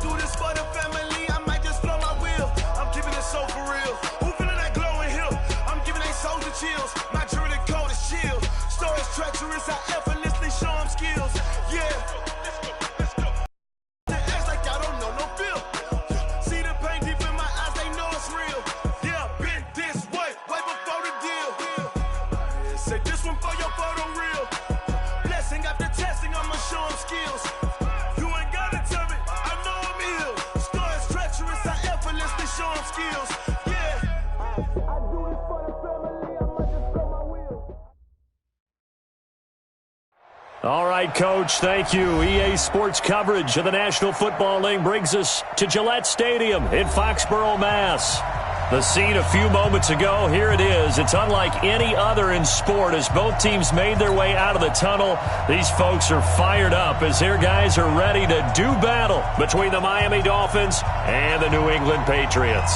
do this for the family, I might just blow my wheel. I'm keeping it so for real. Who feeling that glowing hill? I'm giving they soldier chills. My jewelry cold as chill. Stories treacherous, I effortlessly show them skills. Yeah. Let's go. They act like I don't know no feel. See the pain deep in my eyes, they know it's real. Yeah, been this way before the deal. Say this one for your photo reel. Blessing after testing, I'ma show them skills. You ain't gotta tell me, I know I'm ill. Stories treacherous, I effortlessly show them skills. Yeah. I do this for the family, I might just blow my wheel. All right, Coach, thank you. EA Sports coverage of the National Football League brings us to Gillette Stadium in Foxborough, Mass. The scene a few moments ago, here it is. It's unlike any other in sport as both teams made their way out of the tunnel. These folks are fired up as their guys are ready to do battle between the Miami Dolphins and the New England Patriots.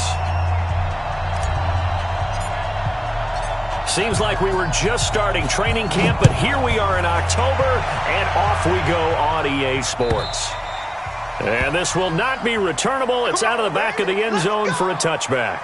Seems like we were just starting training camp, but here we are in October, and off we go on EA Sports. And this will not be returnable. It's out of the back of the end zone for a touchback.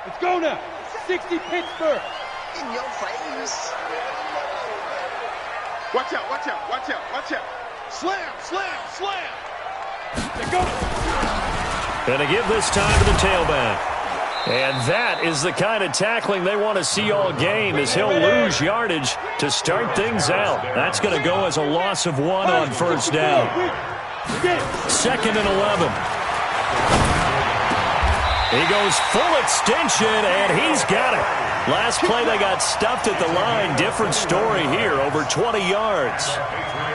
Let's go now. 60 Pittsburgh. In your face. Watch out, watch out, watch out, watch out. Slam, slam, slam. They go. And to give this time to the tailback. And that is the kind of tackling they want to see all game as he'll lose yardage to start things out. That's going to go as a loss of 1 on first down. 2nd and 11. He goes full extension, and he's got it. Last play, they got stuffed at the line. Different story here, over 20 yards.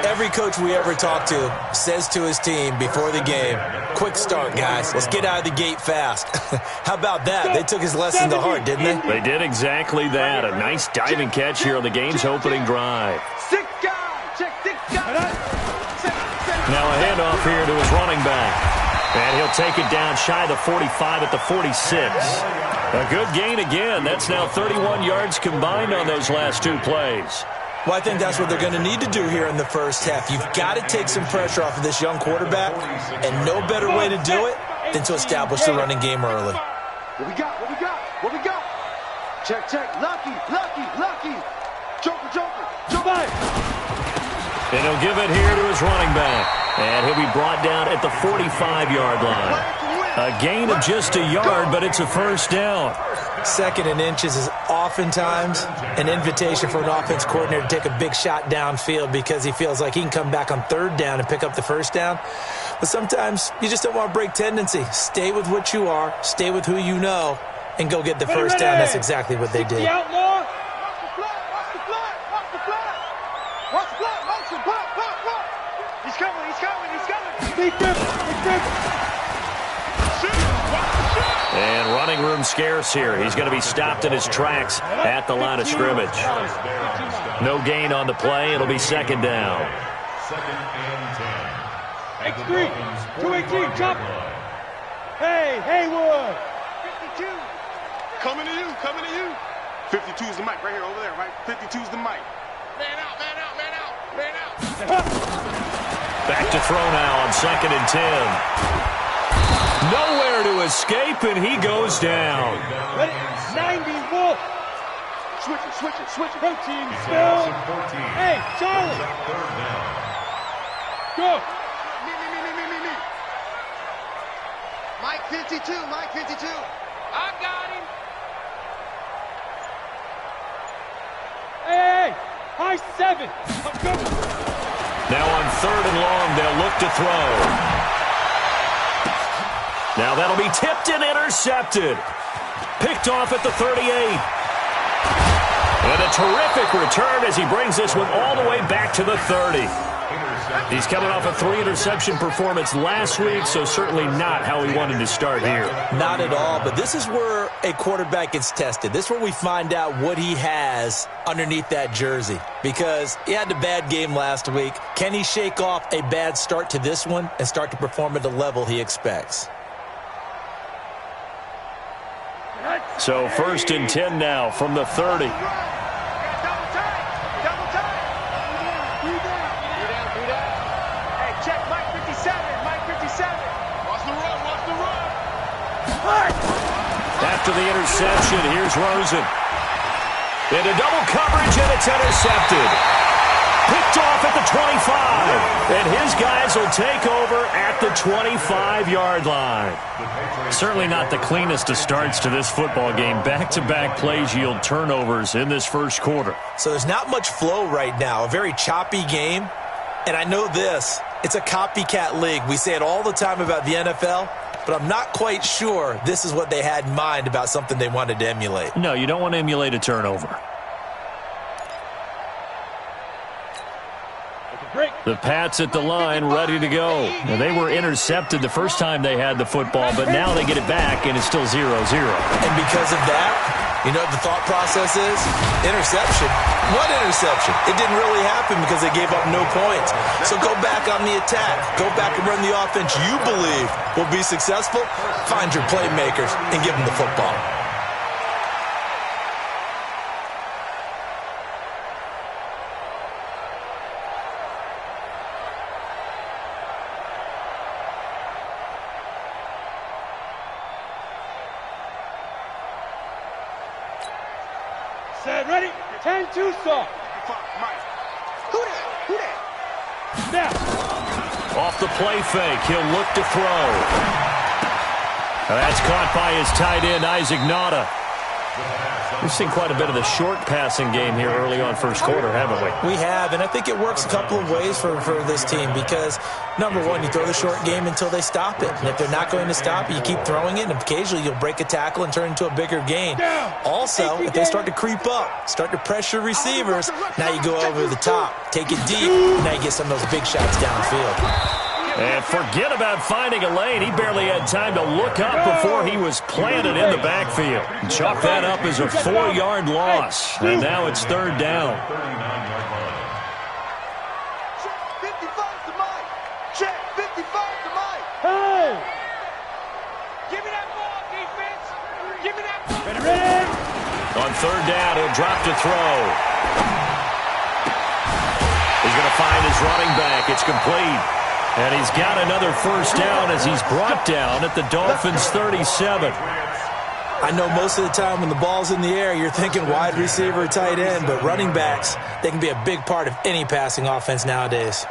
Every coach we ever talk to says to his team before the game, quick start, guys. Let's get out of the gate fast. How about that? They took his lesson to heart, didn't they? They did exactly that. A nice diving catch here on the game's opening drive. Now a handoff here to his running back. And he'll take it down shy of the 45 at the 46. A good gain again. That's now 31 yards combined on those last 2 plays. Well, I think that's what they're going to need to do here in the first half. You've got to take some pressure off of this young quarterback, and no better way to do it than to establish the running game early. What we got? What we got? What we got? Check, check. Lucky, lucky, lucky. Joker, joker, joker. And he'll give it here to his running back. And he'll be brought down at the 45-yard line. A gain of just a yard, but it's a first down. 2nd and inches is oftentimes an invitation for an offense coordinator to take a big shot downfield because he feels like he can come back on 3rd down and pick up the first down. But sometimes you just don't want to break tendency. Stay with what you are, stay with who you know, and go get the first down. That's exactly what they did. The outlaw. Watch the flat, watch the flat, watch the flat. Watch the flat, watch the flat, flat. He's coming, he's coming, he's coming. Big grip, big grip. And running room scarce here. He's going to be stopped in his tracks at the line of scrimmage. No gain on the play. It'll be 2nd down. X3, 218, chop. Hey, Haywood. 52. Coming to you, coming to you. 52 is the mic right here, over there, right? 52 is the mic. Man out, man out, man out, man out. Back to throw now on 2nd and 10. Nowhere to escape, and he goes down. 90 Wolf. Switch it, switch it, switch it. Protein spill. Hey, Charlie. Go. Me. Mike 52, Mike 52. I got him. Hey, high 7. I'm coming. Now on 3rd and long, they'll look to throw. Now that'll be tipped and intercepted. Picked off at the 38. And a terrific return as he brings this one all the way back to the 30. He's coming off a 3-interception performance last week, so certainly not how he wanted to start here. Not at all, but this is where a quarterback gets tested. This is where we find out what he has underneath that jersey, because he had a bad game last week. Can he shake off a bad start to this one and start to perform at the level he expects? So 1st and 10 now from the 30. After the interception, here's Rosen. Into double coverage, and it's intercepted. Picked off at the 25. And his guys will take over at the 25-yard line. Certainly not the cleanest of starts to this football game. Back-to-back plays yield turnovers in this first quarter. So there's not much flow right now. A very choppy game. And I know this. It's a copycat league. We say it all the time about the NFL. But I'm not quite sure this is what they had in mind about something they wanted to emulate. No, you don't want to emulate a turnover. The Pats at the line, ready to go. Now, they were intercepted the first time they had the football, but now they get it back, and it's still 0-0. And because of that, you know what the thought process is? Interception. What interception? It didn't really happen because they gave up no points. So go back on the attack. Go back and run the offense you believe will be successful. Find your playmakers and give them the football. Set, ready? 10-2 stop. Who that? Now. Off the play fake, he'll look to throw. That's caught by his tight end, Isaac Nauta. We've seen quite a bit of the short passing game here early on first quarter, haven't we? We have, and I think it works a couple of ways for this team because, number one, you throw the short game until they stop it. And if they're not going to stop it, you keep throwing it, and occasionally you'll break a tackle and turn into a bigger gain. Also, if they start to creep up, start to pressure receivers, now you go over the top, take it deep, and now you get some of those big shots downfield. And forget about finding a lane. He barely had time to look up before he was planted in the backfield. Chalk that up as a 4-yard loss. And now it's 3rd down. 55 to Mike. Check. 55 to Mike. Hey! Give me that ball, defense. Give me that ball. Ready? On 3rd down, he'll drop to throw. He's going to find his running back. It's complete. And he's got another 1st down as he's brought down at the Dolphins' 37. I know most of the time when the ball's in the air, you're thinking wide receiver, tight end, but running backs, they can be a big part of any passing offense nowadays.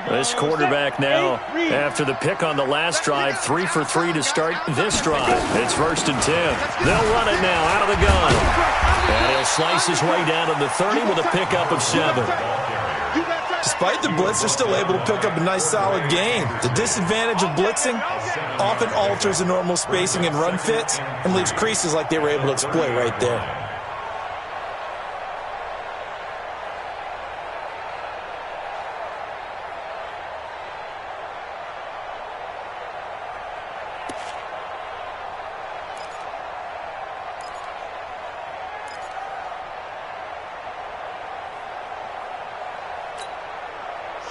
This quarterback now, after the pick on the last drive, 3 for 3 to start this drive. It's 1st and 10. They'll run it now out of the gun. And he'll slice his way down to the 30 with a pickup of 7. Despite the blitz, they're still able to pick up a nice, solid gain. The disadvantage of blitzing often alters the normal spacing and run fits and leaves creases like they were able to exploit right there.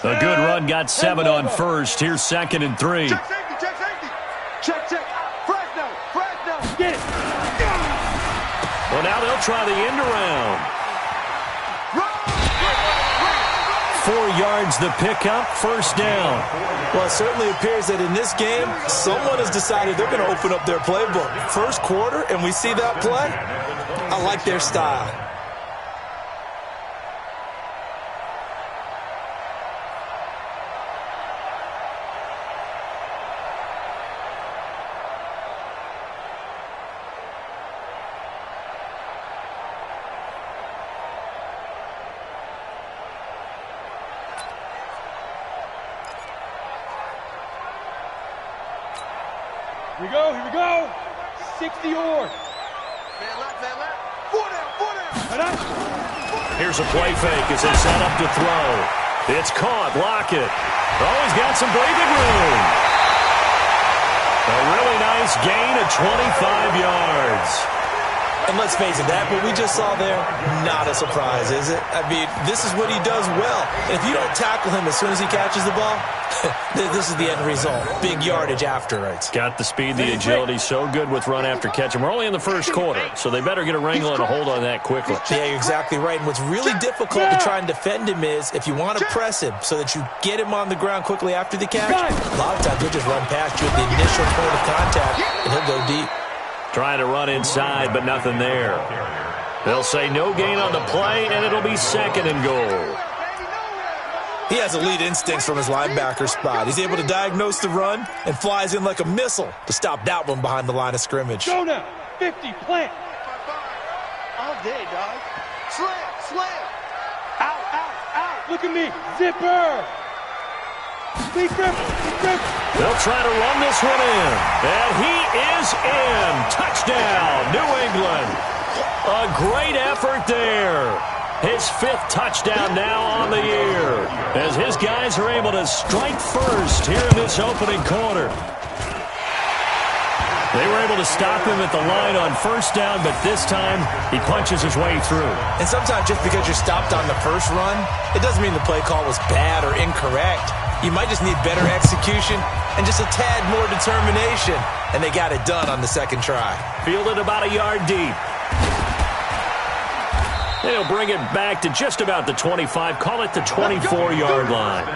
A good run got 7 on 1st. Here's 2nd and 3. Check safety. Check safety. Check. Fresno. Get it. Well, now they'll try the end around. 4 yards the pickup, 1st down. Well, it certainly appears that in this game, someone has decided they're going to open up their playbook. First quarter, and we see that play. I like their style. Here we go. 60 or. Fan left. Here's a play fake as they set up to throw. It's caught. Lockett. Oh, he's got some breathing room. A really nice gain of 25 yards. And let's face it, that what we just saw there, not a surprise, is it? I mean, this is what he does well. And if you don't tackle him as soon as he catches the ball, this is the end result. Big yardage afterwards. Got the speed, the agility, so good with run after catch. And we're only in the first quarter, so they better get a wrangle and a hold on that quickly. Yeah, you're exactly right. And what's really difficult to try and defend him is if you want to press him so that you get him on the ground quickly after the catch, a lot of times he'll just run past you at the initial point of contact, and he'll go deep. Trying to run inside, but nothing there. They'll say no gain on the play, and it'll be 2nd and goal. He has elite instincts from his linebacker spot. He's able to diagnose the run and flies in like a missile to stop that one behind the line of scrimmage. Go now, 50, plant. All day, dog. Slam. Out. Look at me, zipper. Be careful. They'll try to run this one in. And he is in. Touchdown, New England. A great effort there. His 5th touchdown now on the year, as his guys are able to strike first here in this opening quarter. They were able to stop him at the line on 1st down, but this time he punches his way through. And sometimes just because you're stopped on the first run, it doesn't mean the play call was bad or incorrect. You might just need better execution and just a tad more determination. And they got it done on the 2nd try. Fielded about a yard deep. They'll bring it back to just about the 25. Call it the 24-yard line.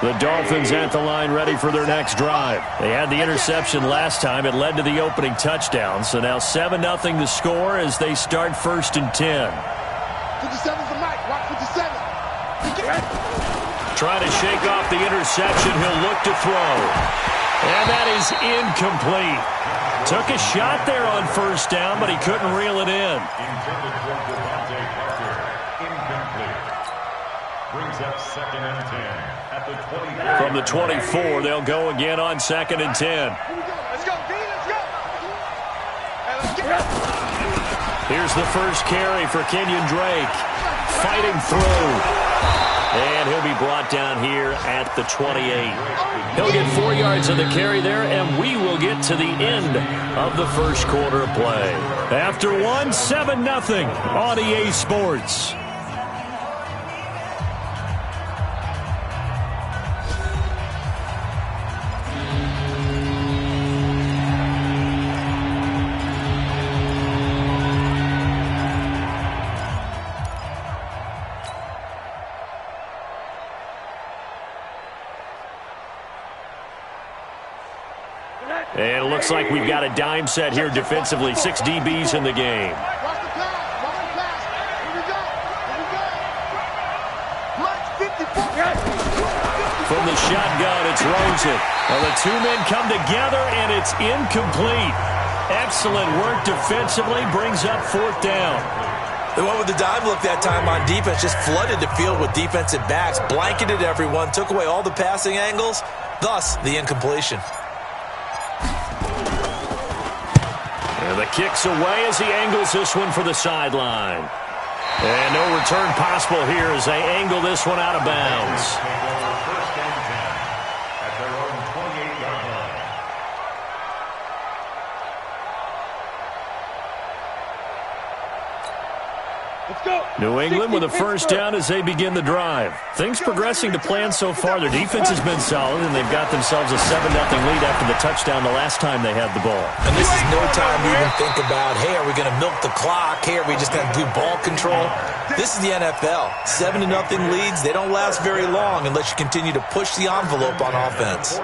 The Dolphins at the line ready for their next drive. They had the interception last time. It led to the opening touchdown. So now 7-0 to score as they start 1st and 10. 57's the mic. Watch 57. Trying to shake off the interception. He'll look to throw. And that is incomplete. Took a shot there on 1st down, but he couldn't reel it in. Brings up 2nd and 10 at the 24. From the 24, they'll go again on 2nd and 10. Let's go, D. Let's go. Here's the first carry for Kenyon Drake. Fighting through. And he'll be brought down here at the 28. He'll get 4 yards of the carry there, and we will get to the end of the first quarter of play. After 7-0 on EA Sports. And it looks like we've got a dime set here defensively. 6 DBs in the game. Watch the pass. Watch the pass. Here we go. Here we go. From the shotgun, it's Rosen. Well, the 2 men come together, and it's incomplete. Excellent work defensively. Brings up 4th down. They went with the dive look that time on defense. Just flooded the field with defensive backs. Blanketed everyone. Took away all the passing angles. Thus, the incompletion. And the kick's away as he angles this one for the sideline. And no return possible here as they angle this one out of bounds. First and 10 at their own 28-yard line. Let's go. New England with a first down as they begin the drive. Things progressing to plan so far. Their defense has been solid, and they've got themselves a 7-0 lead after the touchdown the last time they had the ball. And this is no time to even think about, hey, are we going to milk the clock? Hey, are we just going to do ball control? This is the NFL. 7-0 leads, they don't last very long unless you continue to push the envelope on offense.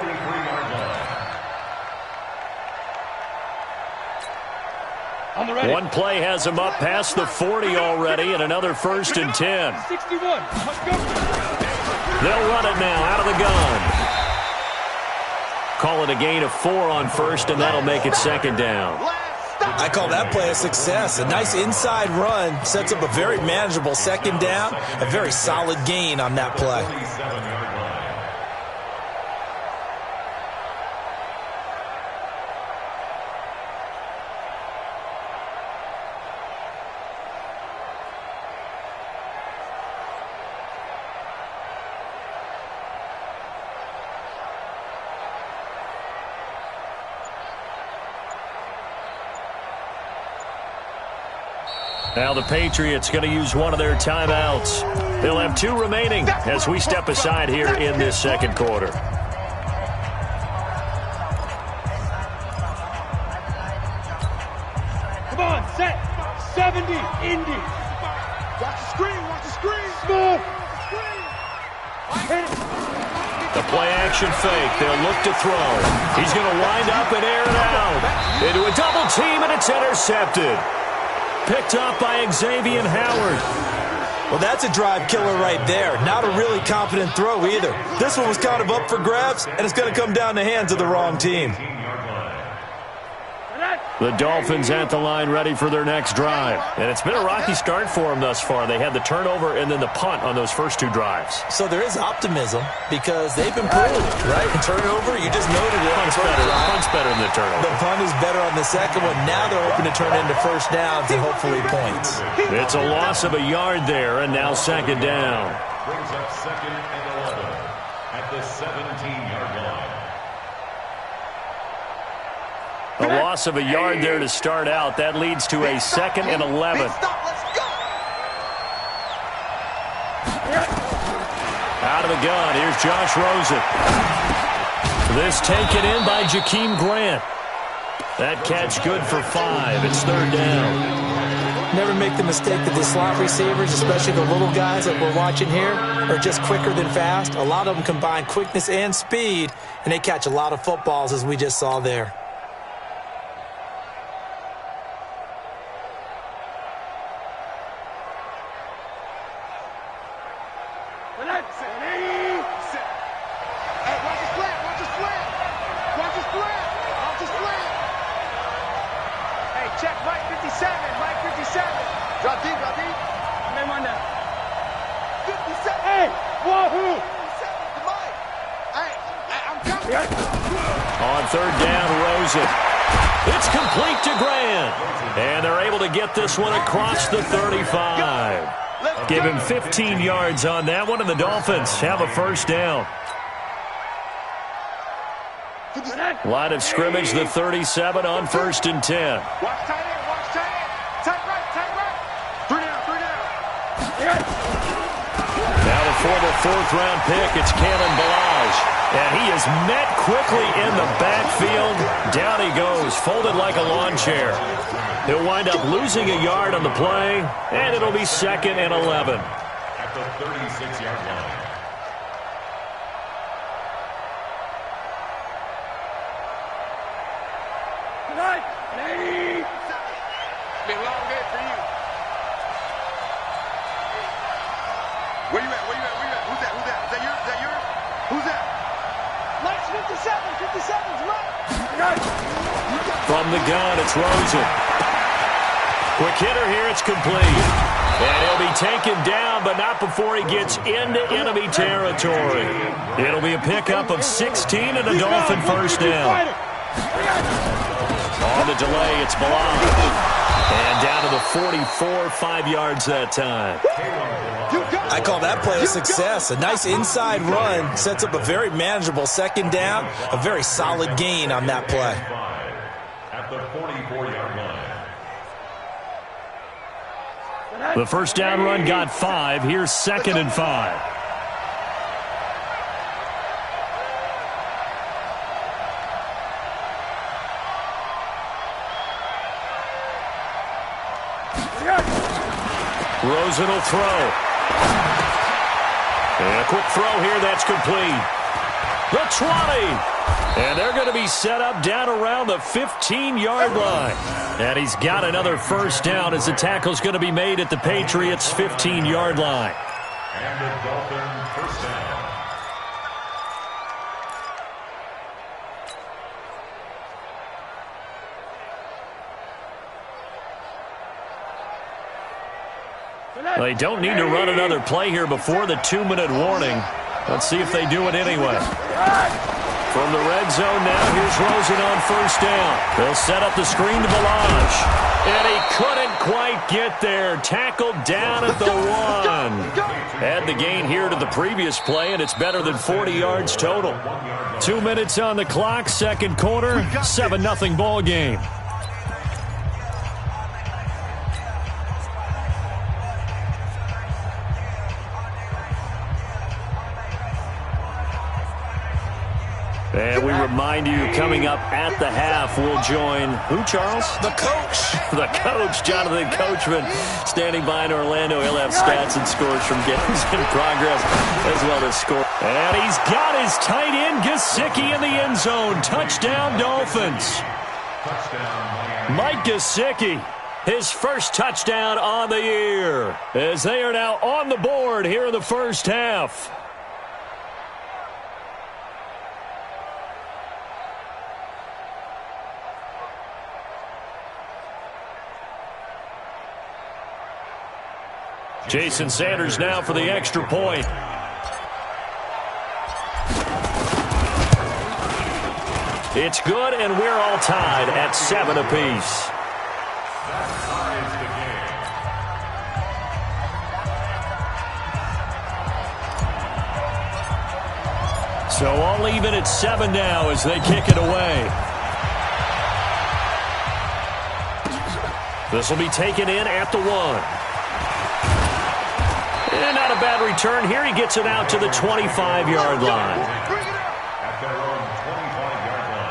One play has him up past the 40 already, and another 1st and 10. 61. Let's go. They'll run it now out of the gun. Call it a gain of 4 on 1st, and that'll make it 2nd down. I call that play a success. A nice inside run sets up a very manageable 2nd down. A very solid gain on that play. Now the Patriots going to use one of their timeouts. They'll have 2 remaining as we step aside here in this second quarter. Come on, set. 70, Indy. Watch the screen, watch the screen. Smooth. The play-action fake. They'll look to throw. He's going to wind up and air it out. Into a double team, and it's intercepted. Picked up by Xavier Howard. Well, that's a drive killer right there. Not a really confident throw either. This one was kind of up for grabs, and it's going to come down the hands of the wrong team. The Dolphins at the line ready for their next drive. And it's been a rocky start for them thus far. They had the turnover and then the punt on those first 2 drives. So there is optimism because they've improved, right? Turnover, you just noted it. Punt's better than the turnover. The punt is better on the second one. Now they're hoping to turn into first downs and hopefully points. It's a loss of a yard there, and now second down. Brings up 2nd and 11 at the 17-yard line. A loss of a yard there to start out. That leads to a 2nd and 11. Out of the gun, here's Josh Rosen. This taken in by Jakeem Grant. That catch good for 5. It's 3rd down. Never make the mistake that the slot receivers, especially the little guys that we're watching here, are just quicker than fast. A lot of them combine quickness and speed, and they catch a lot of footballs, as we just saw there. On 3rd down, Rosen. It's complete to Grant. And they're able to get this one across the 35. Give him 15 yards on that one, and the Dolphins have a first down. Line of scrimmage, the 37 on 1st and 10. Watch tight end, watch tight end. Tight right. 3 down. Now the former 4th-round pick, it's Kalen Ballage. And he is met quickly in the backfield. Down he goes, folded like a lawn chair. He'll wind up losing a yard on the play, and it'll be 2nd and 11. At the 36-yard line. Been a long day for you. Where you at? Where you at? Where you at? Who's that? Who's that? Is that yours? Is that yours? Who's that? Mike's 57's Mike. From the gun, it's Rosen. Quick hitter here, it's complete. And he'll be taken down, but not before he gets into enemy territory. It'll be a pickup of 16 and a Dolphin first down. On the delay, it's Ballage. And down to the 44, 5 yards that time. I call that play a success. A nice inside run sets up a very manageable 2nd down. A very solid gain on that play. At the 44-yard line. The first down run got 5. Here's 2nd and 5. Rosen will throw. And a quick throw here, that's complete. The 20. And they're going to be set up down around the 15-yard line. And he's got another first down as the tackle's going to be made at the Patriots' 15-yard line. And the Dolphins first down. They don't need to run another play here before the 2-minute warning. Let's see if they do it anyway. From the red zone now, here's Rosen on first down. They'll set up the screen to Ballage. And he couldn't quite get there. Tackled down at the 1. Add the gain here to the previous play, and it's better than 40 yards total. 2 minutes on the clock, second quarter, 7-0 ball game. And we remind you, coming up at the half, we'll join who, Charles? The coach. The coach, Jonathan Coachman, standing by in Orlando. He'll have stats and scores from games in progress, as well as score. And he's got his tight end, Gesicki, in the end zone. Touchdown, Dolphins. Mike Gesicki, his first touchdown on the year, as they are now on the board here in the first half. Jason Sanders now for the extra point. It's good, and we're all tied at 7 apiece. So all even at 7 now as they kick it away. This will be taken in at the 1. And not a bad return here. He gets it out to the 25-yard line. At their own 25-yard line.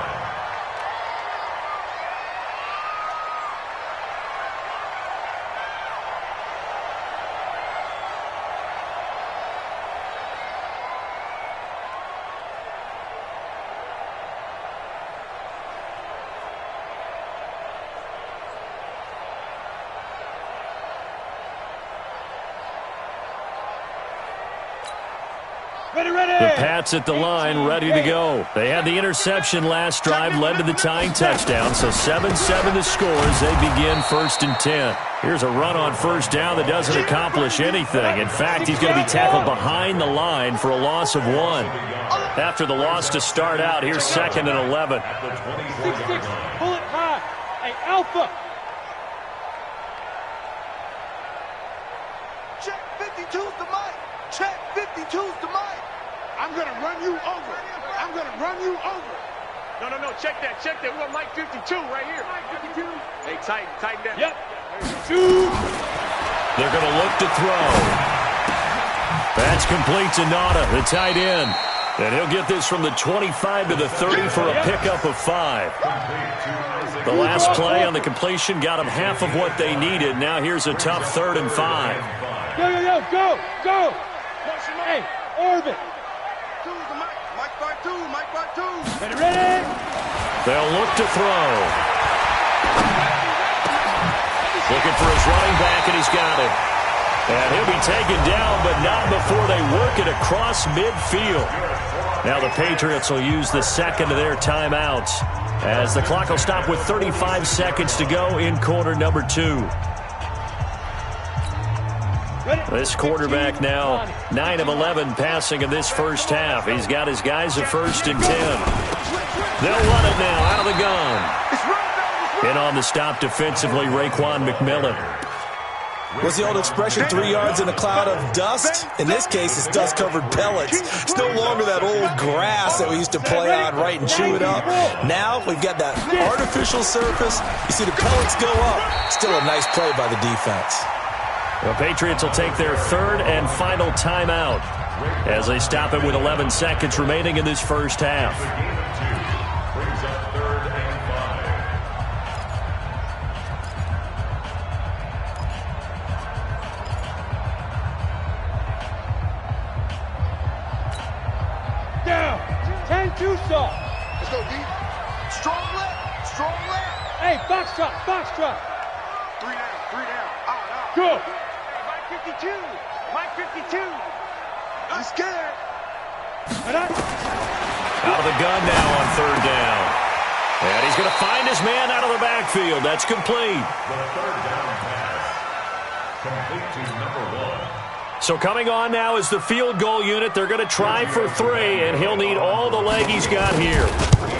The Pats at the line, ready to go. They had the interception last drive, led to the tying touchdown. So 7-7 the score as they begin 1st and 10. Here's a run on first down that doesn't accomplish anything. In fact, he's going to be tackled behind the line for a loss of 1. After the loss to start out, here's 2nd and 11. 6-6, pull it high. Hey, Alpha. Check 52's the mic. Check 52's the mic. I'm going to run you over. I'm going to run you over. No. Check that. We want Mike 52 right here. Mike 52. Hey, tighten that. Yep. 2. They're going to look to throw. That's complete to Nada, the tight end. And he'll get this from the 25 to the 30 for a pickup of 5. The last play on the completion got them half of what they needed. Now here's a tough 3rd and 5. Go. Hey, Orbit. Mike 2. Ready? They'll look to throw. Looking for his running back, and he's got it. And he'll be taken down, but not before they work it across midfield. Now the Patriots will use the second of their timeouts as the clock will stop with 35 seconds to go in quarter number 2. This quarterback now 9 of 11 passing in this first half. He's got his guys at 1st and 10. They'll run it now out of the gun. In on the stop defensively, Raekwon McMillan. What's the old expression, 3 yards in a cloud of dust? In this case, it's dust-covered pellets. It's no longer that old grass that we used to play on, right, and chew it up. Now we've got that artificial surface. You see the pellets go up. Still a nice play by the defense. The Patriots will take their 3rd and final timeout as they stop it with 11 seconds remaining in this first half. Brings up 3rd and 5. Down. 10-2 soft. Let's go, D. Strong left. Hey, box drop. 3 down. Out. Go. Mike 52. I'm scared. Out of the gun now on 3rd down. And he's going to find his man out of the backfield. That's complete. The 3rd down pass. Complete to number 1. So coming on now is the field goal unit. They're going to try for 3, and he'll need all the leg he's got here.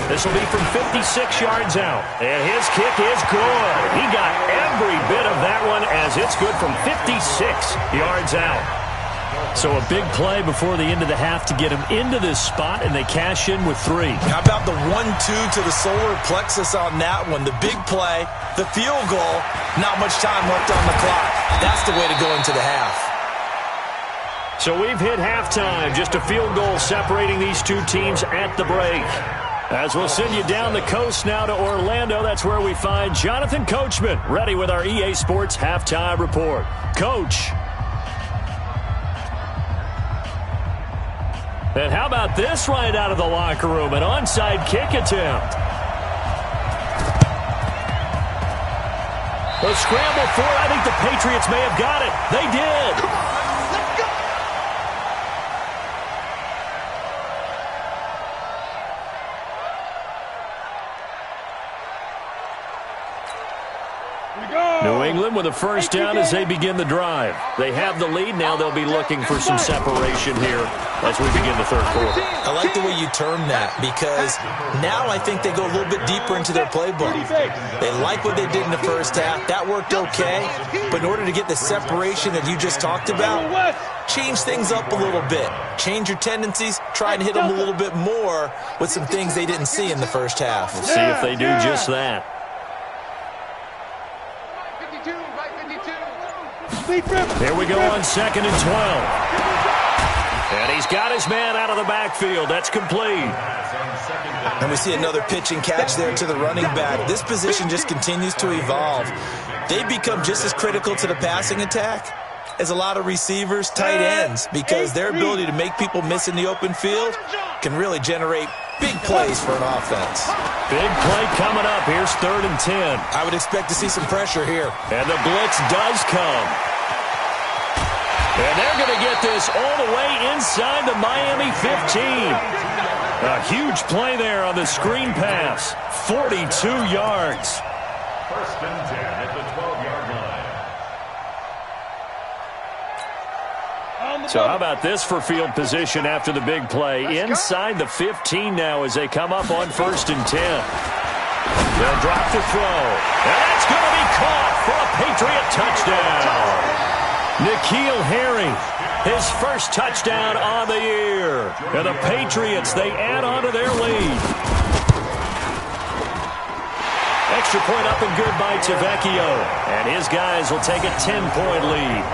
This will be from 56 yards out. And his kick is good. He got every bit of that one as it's good from 56 yards out. So a big play before the end of the half to get him into this spot, and they cash in with 3. How about the 1-2 to the solar plexus on that one? The big play, the field goal, not much time left on the clock. That's the way to go into the half. So we've hit halftime. Just a field goal separating these two teams at the break. As we'll send you down the coast now to Orlando, that's where we find Jonathan Coachman, ready with our EA Sports Halftime Report. Coach. And how about this right out of the locker room? An onside kick attempt. A scramble for it. I think the Patriots may have got it. They did. Come on, let's go. New England with a first down as they begin the drive. They have the lead. Now they'll be looking for some separation here as we begin the third quarter. I like the way you term that because now I think they go a little bit deeper into their playbook. They like what they did in the first half. That worked okay. But in order to get the separation that you just talked about, change things up a little bit. Change your tendencies. Try and hit them a little bit more with some things they didn't see in the first half. We'll see if they do just that. Here we go on 2nd and 12. And he's got his man out of the backfield. That's complete. And we see another pitch and catch there to the running back. This position just continues to evolve. They become just as critical to the passing attack as a lot of receivers, tight ends, because their ability to make people miss in the open field can really generate big plays for an offense. Big play coming up. Here's 3rd and 10. I would expect to see some pressure here. And the blitz does come. And they're going to get this all the way inside the Miami 15. A huge play there on the screen pass. 42 yards. 1st and 10 at the 12-yard line. So how about this for field position after the big play? Inside the 15 now as they come up on 1st and 10. They'll drop the throw. And that's going to be caught for a Patriot touchdown. N'Keal Harry, his first touchdown on the year. And the Patriots, they add on to their lead. Extra point up and good by Tavecchio. And his guys will take a 10-point lead.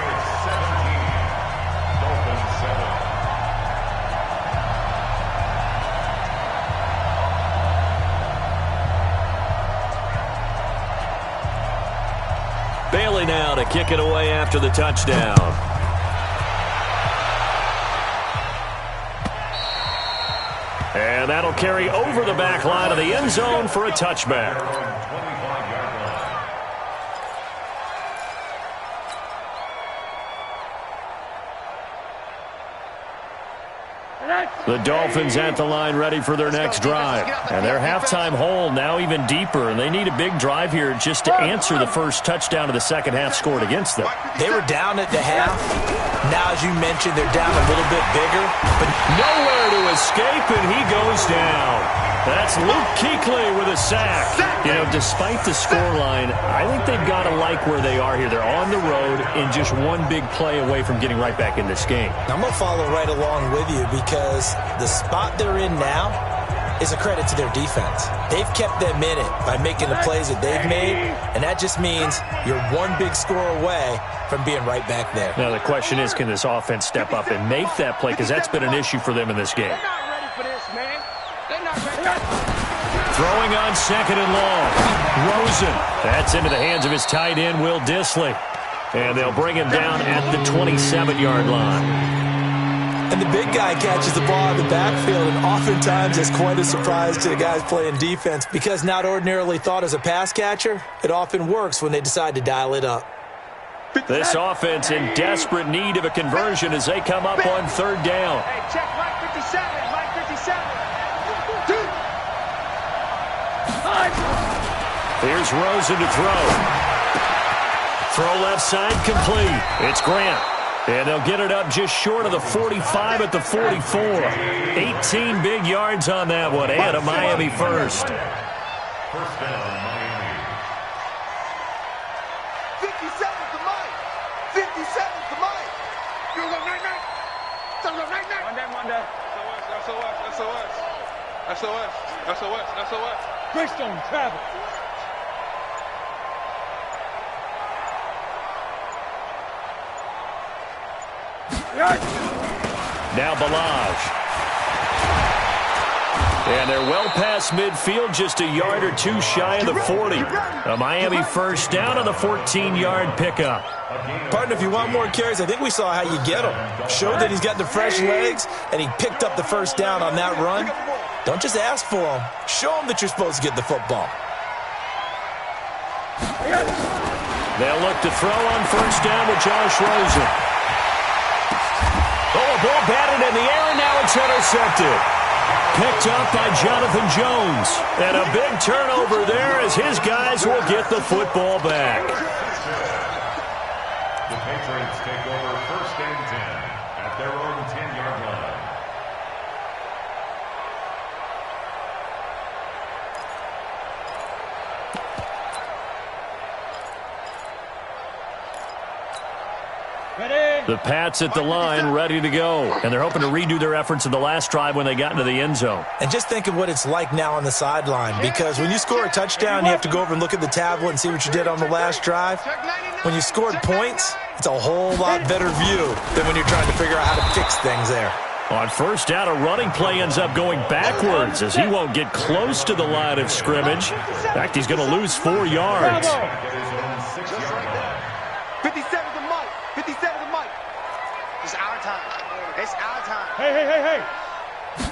Bailey now to kick it away after the touchdown. And that'll carry over the back line of the end zone for a touchback. The Dolphins at the line ready for their next drive. And their halftime hole now even deeper, and they need a big drive here just to answer the first touchdown of the second half scored against them. They were down at the half. Now, as you mentioned, they're down a little bit bigger. But nowhere to escape, and he goes down. That's Luke Kuechly with a sack. You know, despite the scoreline, I think they've got to like where they are here. They're on the road and just one big play away from getting right back in this game. I'm going to follow right along with you because the spot they're in now is a credit to their defense. They've kept them in it by making the plays that they've made, and that just means you're one big score away from being right back there. Now, the question is, can this offense step up and make that play? Because that's been an issue for them in this game. They're not ready for this, man. They're not ready. Throwing on 2nd and long. Rosen. That's into the hands of his tight end, Will Dissly. And they'll bring him down at the 27-yard line. And the big guy catches the ball in the backfield, and oftentimes it's quite a surprise to the guys playing defense because not ordinarily thought as a pass catcher, it often works when they decide to dial it up. This offense in desperate need of a conversion as they come up on 3rd down. Hey, check Mike 57. Mike 57. Here's Rosen to throw. Throw left side complete. It's Grant. And they'll get it up just short of the 45 at the 44. 18 big yards on that one. And a Miami first. First down, Miami. 57 to Mike. 57 to Mike. You go night-night. So go night-night. One day. SOS. Greystone travel. Now Balaj. And they're well past midfield, just a yard or two shy of the 40. A Miami first down on the 14-yard pickup. Partner, if you want more carries, I think we saw how you get him. Showed that he's got the fresh legs, and he picked up the first down on that run. Don't just ask for him. Show him that you're supposed to get the football. They'll look to throw on first down with Josh Rosen. Oh, a ball batted in the air, and now it's intercepted. Picked up by Jonathan Jones. And a big turnover there as his guys will get the football back. The Patriots take over first and 10 at their own 10-yard line. The Pats at the line, ready to go. And they're hoping to redo their efforts in the last drive when they got into the end zone. And just think of what it's like now on the sideline, because when you score a touchdown, you have to go over and look at the tablet and see what you did on the last drive. When you scored points, it's a whole lot better view than when you're trying to figure out how to fix things there. On first down, a running play ends up going backwards as he won't get close to the line of scrimmage. In fact, he's going to lose 4 yards. 57 to Mike. 57 to Mike. It's our time. It's our time. Hey.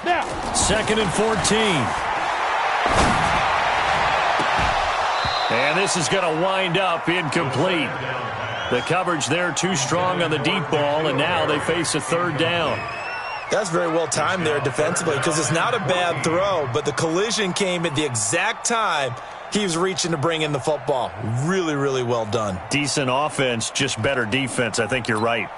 Now. 2nd and 14. And this is going to wind up incomplete. The coverage there too strong on the deep ball, and now they face a third down. That's very well timed there defensively, because it's not a bad throw, but the collision came at the exact time he was reaching to bring in the football. Really, really well done. Decent offense, just better defense. I think you're right.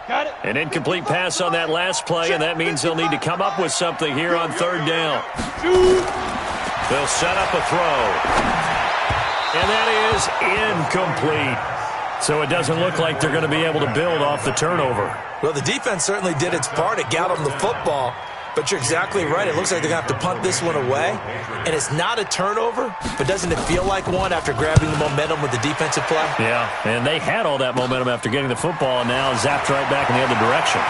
Got it. An incomplete pass on that last play, and that means they'll need to come up with something here on third down. They'll set up a throw. And that is incomplete. So it doesn't look like they're going to be able to build off the turnover. Well, the defense certainly did its part. It got them the football. But you're exactly right. It looks like they're going to have to punt this one away. And it's not a turnover, but doesn't it feel like one after grabbing the momentum with the defensive play? Yeah, and they had all that momentum after getting the football, and now zapped right back in the other direction.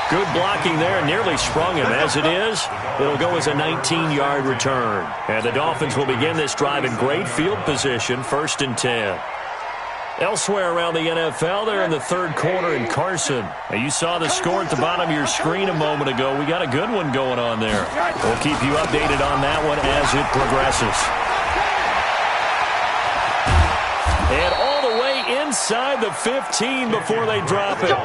Good blocking there, nearly sprung him. As it is, it'll go as a 19-yard return. And the Dolphins will begin this drive in great field position, 1st and 10. Elsewhere around the NFL, they're in the third quarter in Carson. Now, you saw the score at the bottom of your screen a moment ago. We got a good one going on there. We'll keep you updated on that one as it progresses. And all the way inside the 15 before they drop it.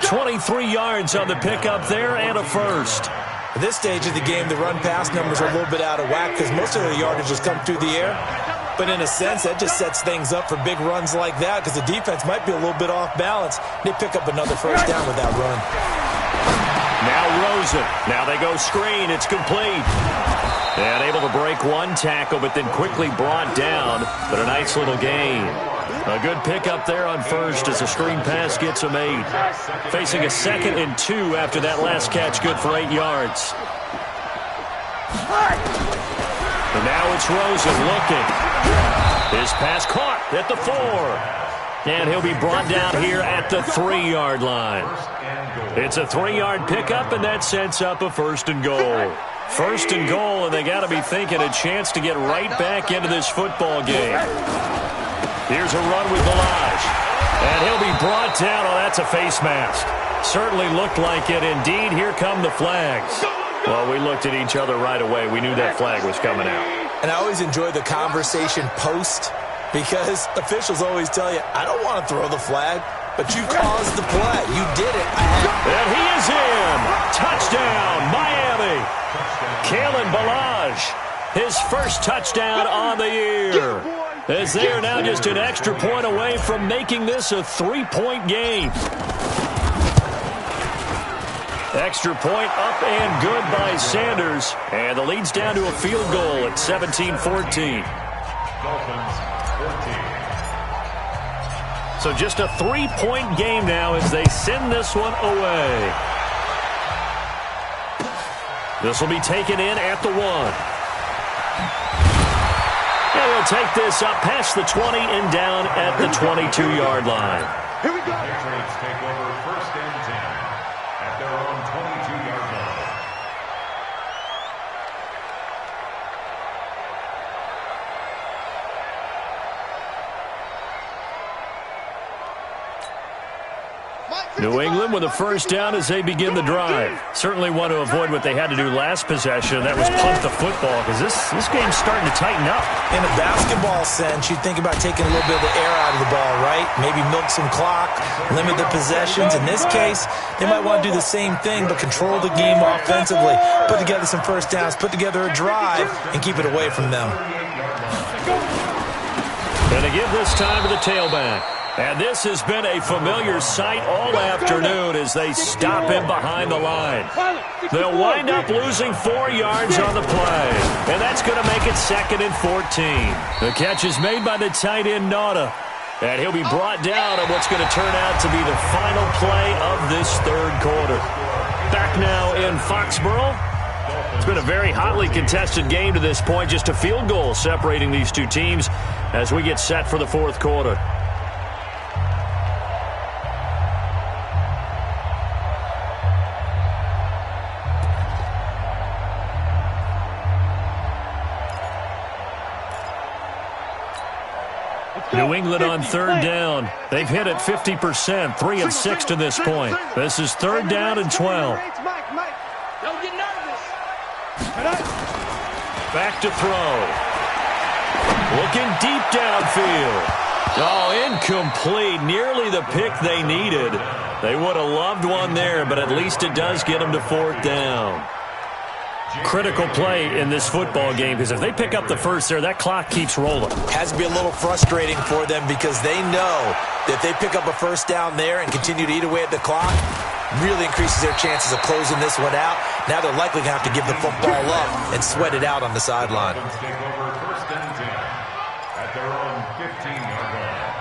23 yards on the pickup there and a first. At this stage of the game, the run-pass numbers are a little bit out of whack because most of the yardage has come through the air. But in a sense, that just sets things up for big runs like that because the defense might be a little bit off balance. They pick up another first down with that run. Now Rosen. Now they go screen. It's complete. And able to break one tackle, but then quickly brought down. But a nice little gain. A good pickup there on first as a screen pass gets a made. Facing a 2nd and 2 after that last catch, good for 8 yards. And now it's Rosen looking. His pass caught at the 4. And he'll be brought down here at the 3-yard line. It's a 3-yard pickup, and that sets up a 1st and goal. 1st and goal, and they got to be thinking a chance to get right back into this football game. Here's a run with Balaj. And he'll be brought down. Oh, that's a face mask. Certainly looked like it. Indeed, here come the flags. Well, we looked at each other right away. We knew that flag was coming out. And I always enjoy the conversation post because officials always tell you, I don't want to throw the flag, but you caused the play. You did it. And he is in. Touchdown, Miami. Kalen Balaj, his first touchdown on the year. As they are now just an extra point away from making this a 3-point game. Extra point up and good by Sanders. And the lead's down to a field goal at 17-14. Dolphins 14. So just a 3-point game now as they send this one away. This will be taken in at the 1. And he'll take this up past the 20 and down at the 22-yard line. Here we go. Patriots take over 1st and 10 at their own 22-yard line. New England with a first down as they begin the drive. Certainly want to avoid what they had to do last possession. That was punt the football, because this game's starting to tighten up. In a basketball sense, you think about taking a little bit of the air out of the ball, right? Maybe milk some clock, limit the possessions. In this case, they might want to do the same thing, but control the game offensively. Put together some first downs, put together a drive, and keep it away from them. And they give this time to the tailback. And this has been a familiar sight all afternoon as they stop him behind the line. They'll wind up losing 4 yards on the play. And that's going to make it 2nd and 14. The catch is made by the tight end, Nauta. And he'll be brought down on what's going to turn out to be the final play of this 3rd quarter. Back now in Foxborough. It's been a very hotly contested game to this point. Just a field goal separating these two teams as we get set for the 4th quarter. New England on 3rd down. They've hit it 50%, 3 of 6 to this point. This is 3rd down and 12. Don't get nervous. Back to throw. Looking deep downfield. Oh, incomplete. Nearly the pick they needed. They would have loved one there, but at least it does get them to 4th down. Critical play in this football game, because if they pick up the first there, that clock keeps rolling. Has to be a little frustrating for them because they know that if they pick up a first down there and continue to eat away at the clock, really increases their chances of closing this one out. Now they're likely going to have to give the football up and sweat it out on the sideline. Take over 1st and 10 at their own 15-yard line.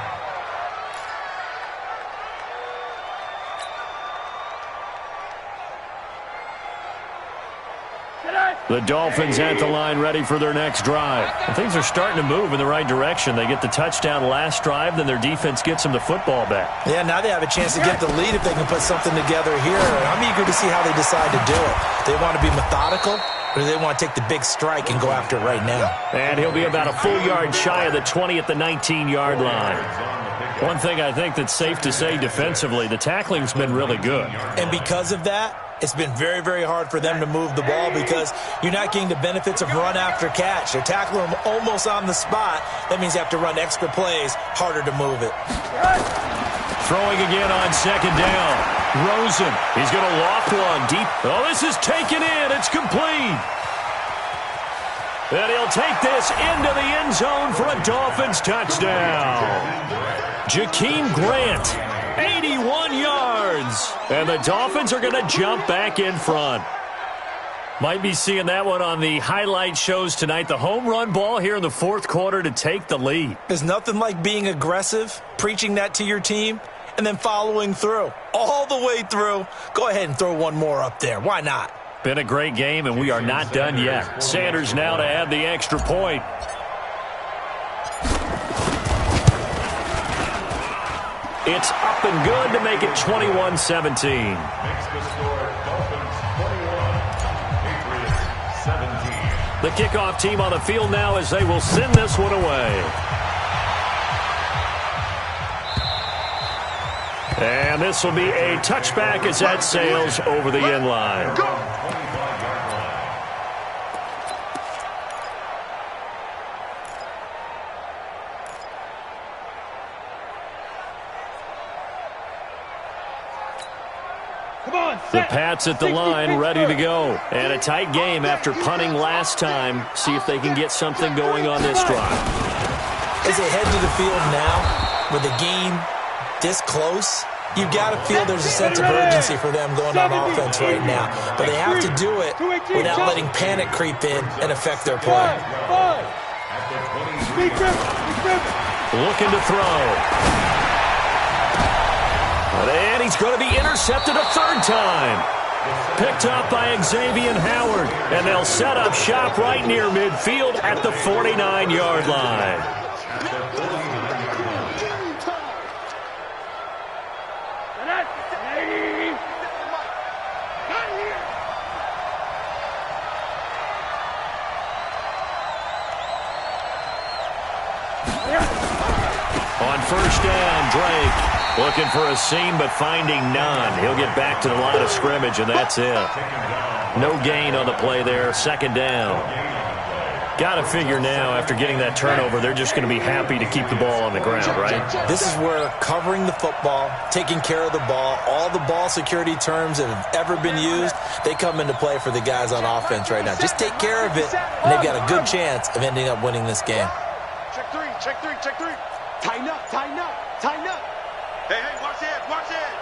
The Dolphins at the line ready for their next drive. And things are starting to move in the right direction. They get the touchdown last drive, then their defense gets them the football back. Yeah, now they have a chance to get the lead if they can put something together here. I'm eager to see how they decide to do it. They want to be methodical, or do they want to take the big strike and go after it right now? And he'll be about a full yard shy of the 20 at the 19-yard line. One thing I think that's safe to say defensively, the tackling's been really good. And because of that, it's been very, very hard for them to move the ball because you're not getting the benefits of run after catch. They're tackling them almost on the spot. That means you have to run extra plays, harder to move it. Throwing again on 2nd down. Rosen, he's going to loft one deep. Oh, this is taken in. It's complete. And he'll take this into the end zone for a Dolphins touchdown. Jakeem Grant, 81 yards. And the Dolphins are going to jump back in front. Might be seeing that one on the highlight shows tonight. The home run ball here in the 4th quarter to take the lead. There's nothing like being aggressive, preaching that to your team, and then following through. All the way through. Go ahead and throw one more up there. Why not? Been a great game, and we are not done yet. Sanders now to add the extra point. It's up and good to make it 21-17. Makes the score Dolphins 21, Patriots 17. The kickoff team on the field now as they will send this one away. And this will be a touchback as that sails over the end line. The Pats at the line, ready to go. And a tight game after punting last time. See if they can get something going on this drive. As they head to the field now, with the game this close, you've got to feel there's a sense of urgency for them going on offense right now. But they have to do it without letting panic creep in and affect their play. Looking to throw. And he's going to be intercepted a 3rd time. Picked up by Xavier Howard, and they'll set up shop right near midfield at the 49-yard line. On first down, Drake looking for a seam but finding none. He'll get back to the line of scrimmage, and that's it. No gain on the play there. Second down. Got to figure now, after getting that turnover, they're just going to be happy to keep the ball on the ground, right? This is where covering the football, taking care of the ball, all the ball security terms that have ever been used, they come into play for the guys on offense right now. Just take care of it, and they've got a good chance of ending up winning this game. Check three, check three, check three. Tighten up, tighten up, tighten up. Hey, watch that, watch that.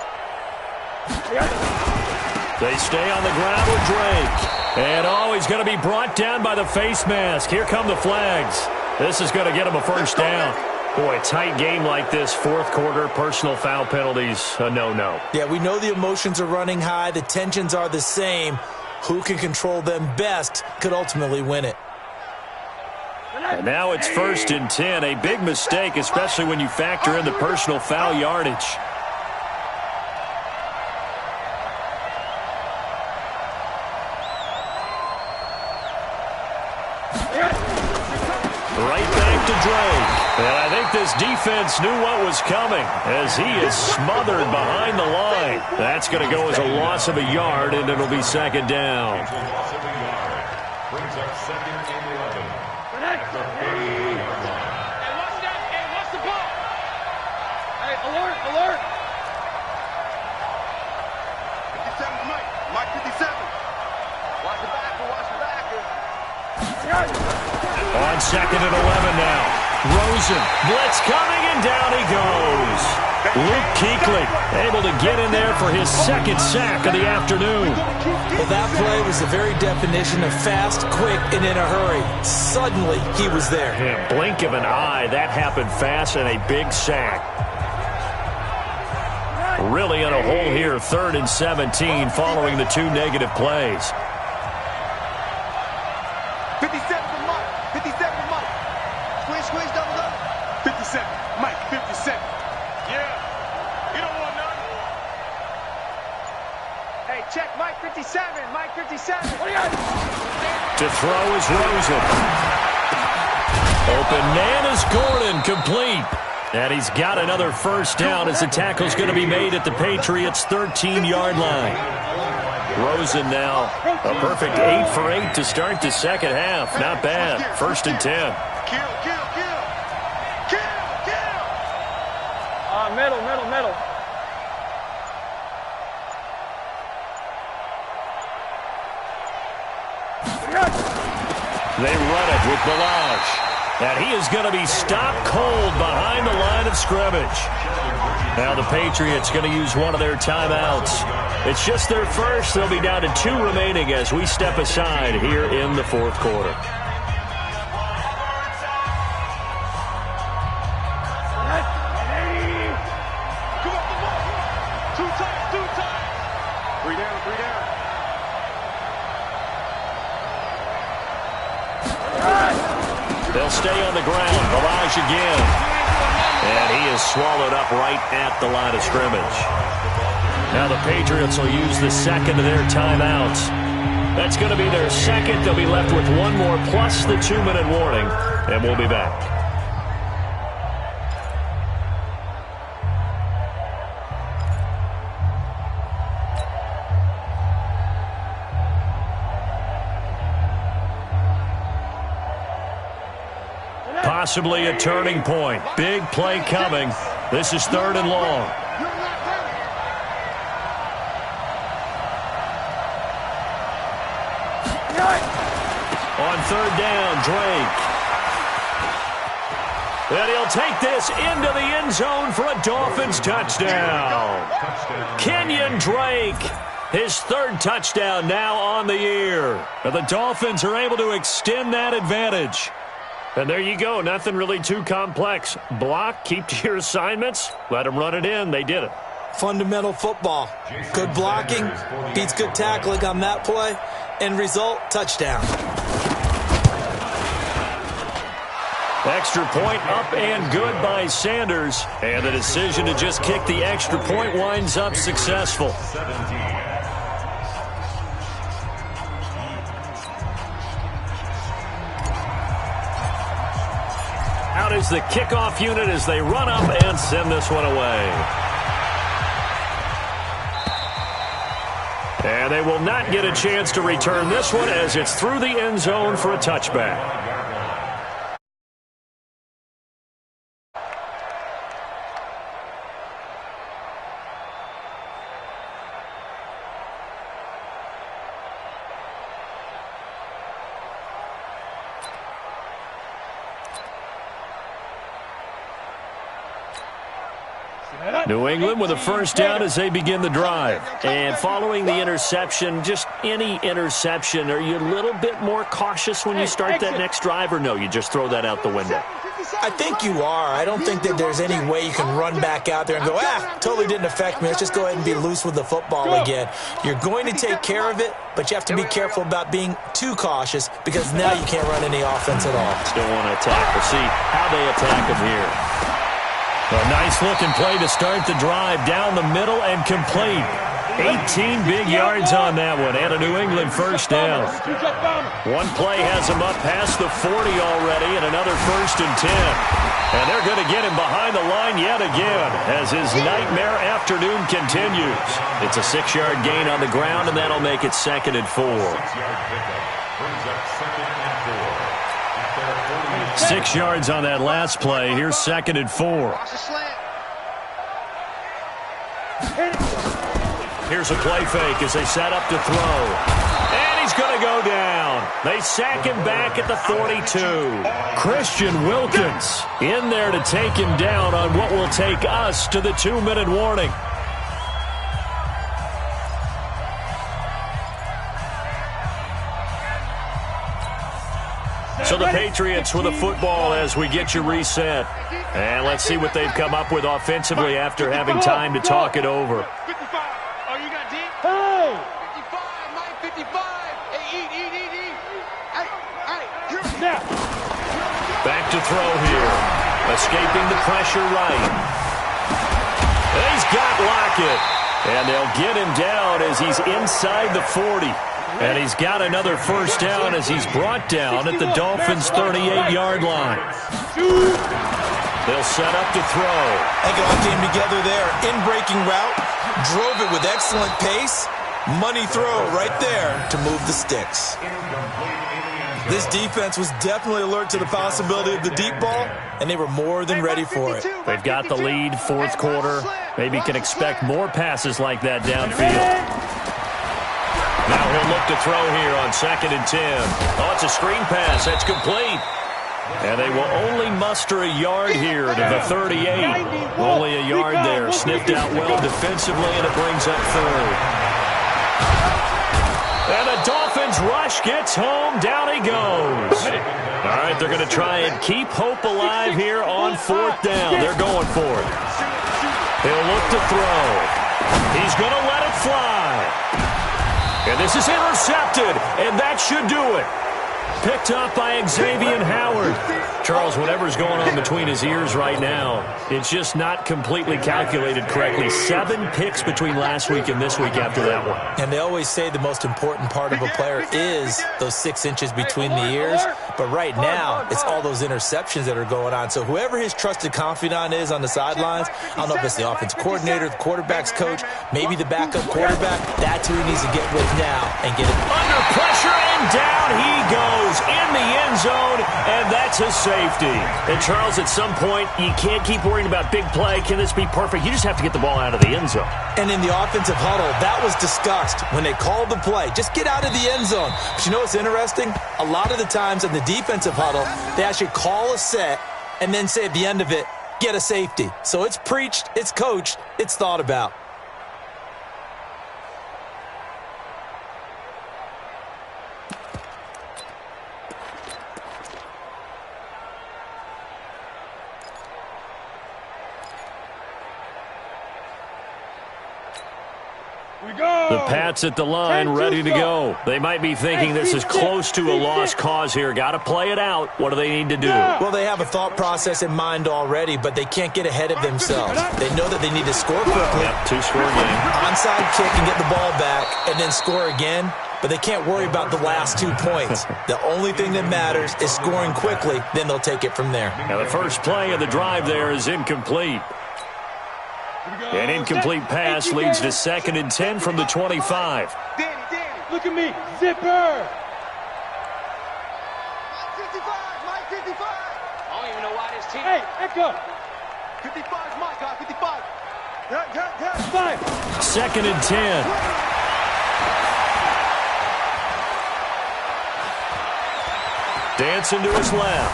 They stay on the ground with Drake. And he's going to be brought down by the face mask. Here come the flags. This is going to get him a first down. Boy, tight game like this, fourth quarter, personal foul penalties, a no-no. Yeah, we know the emotions are running high. The tensions are the same. Who can control them best could ultimately win it. And now it's 1st and 10. A big mistake, especially when you factor in the personal foul yardage. Right back to Drake. And I think this defense knew what was coming as he is smothered behind the line. That's going to go as a loss of a yard, and it'll be second down. Brings up 2nd and 11. Watch the ball. Hey, alert, alert. 57, Mike 57. Watch the backer, watch the backer. On 2nd and 11 now. Rosen, blitz coming, and down he goes. Luke Kuechly able to get in there for his second sack of the afternoon. Well, that play was the very definition of fast, quick, and in a hurry. Suddenly, he was there. Yeah, blink of an eye, that happened fast, and a big sack. Really in a hole here, 3rd and 17 following the 2 negative plays. 57 for Mike. 57 for Mike. Squeeze, double up. 57. Mike, 57. Yeah. You don't want none. Hey, check Mike 57. Mike 57. What do you got? To throw is Rosen. Open man is Gordon, complete. And he's got another first down as the tackle's going to be made at the Patriots' 13-yard line. Rosen now a perfect 8 for 8 to start the second half. Not bad. 1st and 10. Kill. Middle. They run it with Balazs. And he is going to be stopped cold behind the line of scrimmage. Now the Patriots going to use one of their timeouts. It's just their first. They'll be down to 2 remaining as we step aside here in the fourth quarter. Three down. They'll stay on the ground. Balazs again. And he is swallowed up right at the line of scrimmage. Now the Patriots will use the second of their timeouts. That's going to be their second. They'll be left with 1 more plus the 2-minute warning. And we'll be back. Possibly a turning point. Big play coming. This is 3rd and long. On 3rd down, Drake. And he'll take this into the end zone for a Dolphins touchdown. Kenyon Drake, his 3rd touchdown now on the year. And the Dolphins are able to extend that advantage. And there you go. Nothing really too complex. Block, keep to your assignments, let them run it in. They did it. fundamental football. Good blocking beats good tackling on that play. End result, touchdown. Extra point up and good by Sanders. And the decision to just kick the extra point winds up successful. Out is the kickoff unit as they run up and send this one away. And they will not get a chance to return this one as it's through the end zone for a touchback. New England with a first down as they begin the drive. And following the interception, just any interception, are you a little bit more cautious when you start that next drive, or no, you just throw that out the window? I think you are. I don't think that there's any way you can run back out there and go, totally didn't affect me. Let's just go ahead and be loose with the football again. You're going to take care of it, but you have to be careful about being too cautious because now you can't run any offense at all. Still want to attack. We'll see how they attack them here. A nice-looking play to start the drive down the middle and complete. 18 big yards on that one and a New England first down. One play has him up past the 40 already and another 1st and 10. And they're going to get him behind the line yet again as his nightmare afternoon continues. It's a 6-yard gain on the ground, and that'll make it 2nd and 4. 6 yards on that last play. Here's 2nd and 4. Here's a play fake as they set up to throw. And he's going to go down. They sack him back at the 42. Christian Wilkins in there to take him down on what will take us to the 2-minute warning. So the Patriots with a football as we get you reset. And let's see what they've come up with offensively after having time to talk it over. 55. Oh, you got D? Hey! 55, Mike, 55. Hey, eat. Hey, here. Now. Back to throw here. Escaping the pressure right. He's got Lockett. And they'll get him down as he's inside the 40. And he's got another first down as he's brought down at the Dolphins' 38-yard line. They'll set up to throw. I think it all came together there. In-breaking route, drove it with excellent pace. Money throw right there to move the sticks. This defense was definitely alert to the possibility of the deep ball, and they were more than ready for it. They've got the lead, 4th quarter. Maybe can expect more passes like that downfield. Now he'll look to throw here on 2nd and 10. Oh, it's a screen pass. That's complete. And they will only muster a yard here to the 38. Only a yard there. Sniffed out well defensively, and it brings up 3rd. And the Dolphins rush gets home. Down he goes. All right, they're going to try and keep hope alive here on 4th down. They're going for it. He'll look to throw. He's going to let it fly. And this is intercepted, and that should do it. Picked up by Xavier Howard. Charles, whatever's going on between his ears right now, it's just not completely calculated correctly. 7 picks between last week and this week after that one. And they always say the most important part of a player is those 6 inches between the ears. But right now, it's all those interceptions that are going on. So whoever his trusted confidant is on the sidelines, I don't know if it's the offensive coordinator, the quarterback's coach, maybe the backup quarterback, that's who he needs to get with now and get it. Under pressure, and down he goes in the end zone, and that's a safety. And Charles, at some point, you can't keep worrying about big play. Can this be perfect? You just have to get the ball out of the end zone. And in the offensive huddle, that was discussed when they called the play. Just get out of the end zone. But you know what's interesting? A lot of the times in the defensive huddle, they actually call a set and then say at the end of it, get a safety. So it's preached, it's coached, it's thought about. The Pats at the line, ready to go. They might be thinking this is close to a lost cause here. Got to play it out. What do they need to do? Well, they have a thought process in mind already, but they can't get ahead of themselves. They know that they need to score quickly. Yep, two-score game. Onside kick and get the ball back, and then score again. But they can't worry about the last 2 points. The only thing that matters is scoring quickly, then they'll take it from there. Now the first play of the drive there is incomplete. An incomplete pass leads to 2nd and 10 from the 25. Danny, look at me. Zipper. 55, Mike 55. I don't even know why this team. Hey, Echo. 55 is Mike, guy, 55. 5. 2nd and 10. Dancing to his left.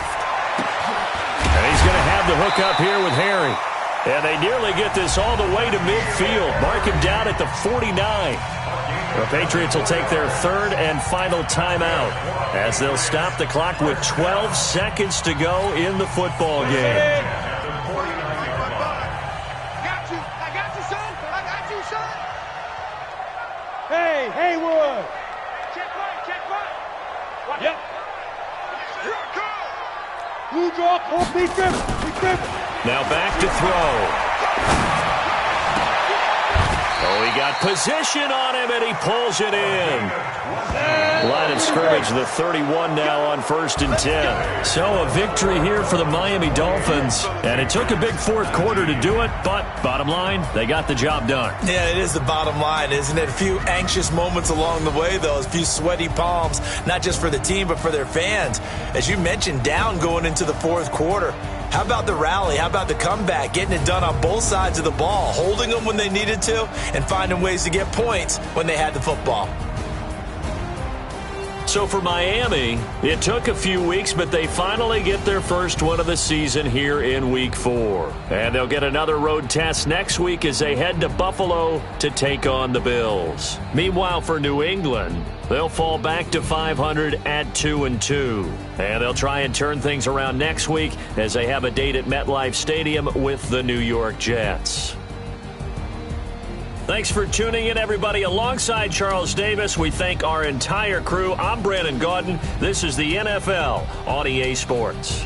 And he's going to have the hook up here with Harry. And they nearly get this all the way to midfield. Mark him down at the 49. The Patriots will take their 3rd and final timeout as they'll stop the clock with 12 seconds to go in the football game. I got you, son. I got you, son. Hey, Haywood. Check right. Yep. Here I come. Blue draw, close, be driven. Now back to throw. Oh, he got position on him, and he pulls it in. Line of scrimmage, the 31 now on 1st and 10. So a victory here for the Miami Dolphins. And it took a big 4th quarter to do it, but bottom line, they got the job done. Yeah, it is the bottom line, isn't it? A few anxious moments along the way, though. A few sweaty palms, not just for the team, but for their fans. As you mentioned, down going into the 4th quarter. How about the rally? How about the comeback? Getting it done on both sides of the ball, holding them when they needed to, and finding ways to get points when they had the football. So for Miami, it took a few weeks, but they finally get their first one of the season here in Week 4. And they'll get another road test next week as they head to Buffalo to take on the Bills. Meanwhile, for New England, they'll fall back to 500 at 2-2. And they'll try and turn things around next week as they have a date at MetLife Stadium with the New York Jets. Thanks for tuning in, everybody. Alongside Charles Davis, we thank our entire crew. I'm Brandon Gaudin. This is the NFL on EA Sports.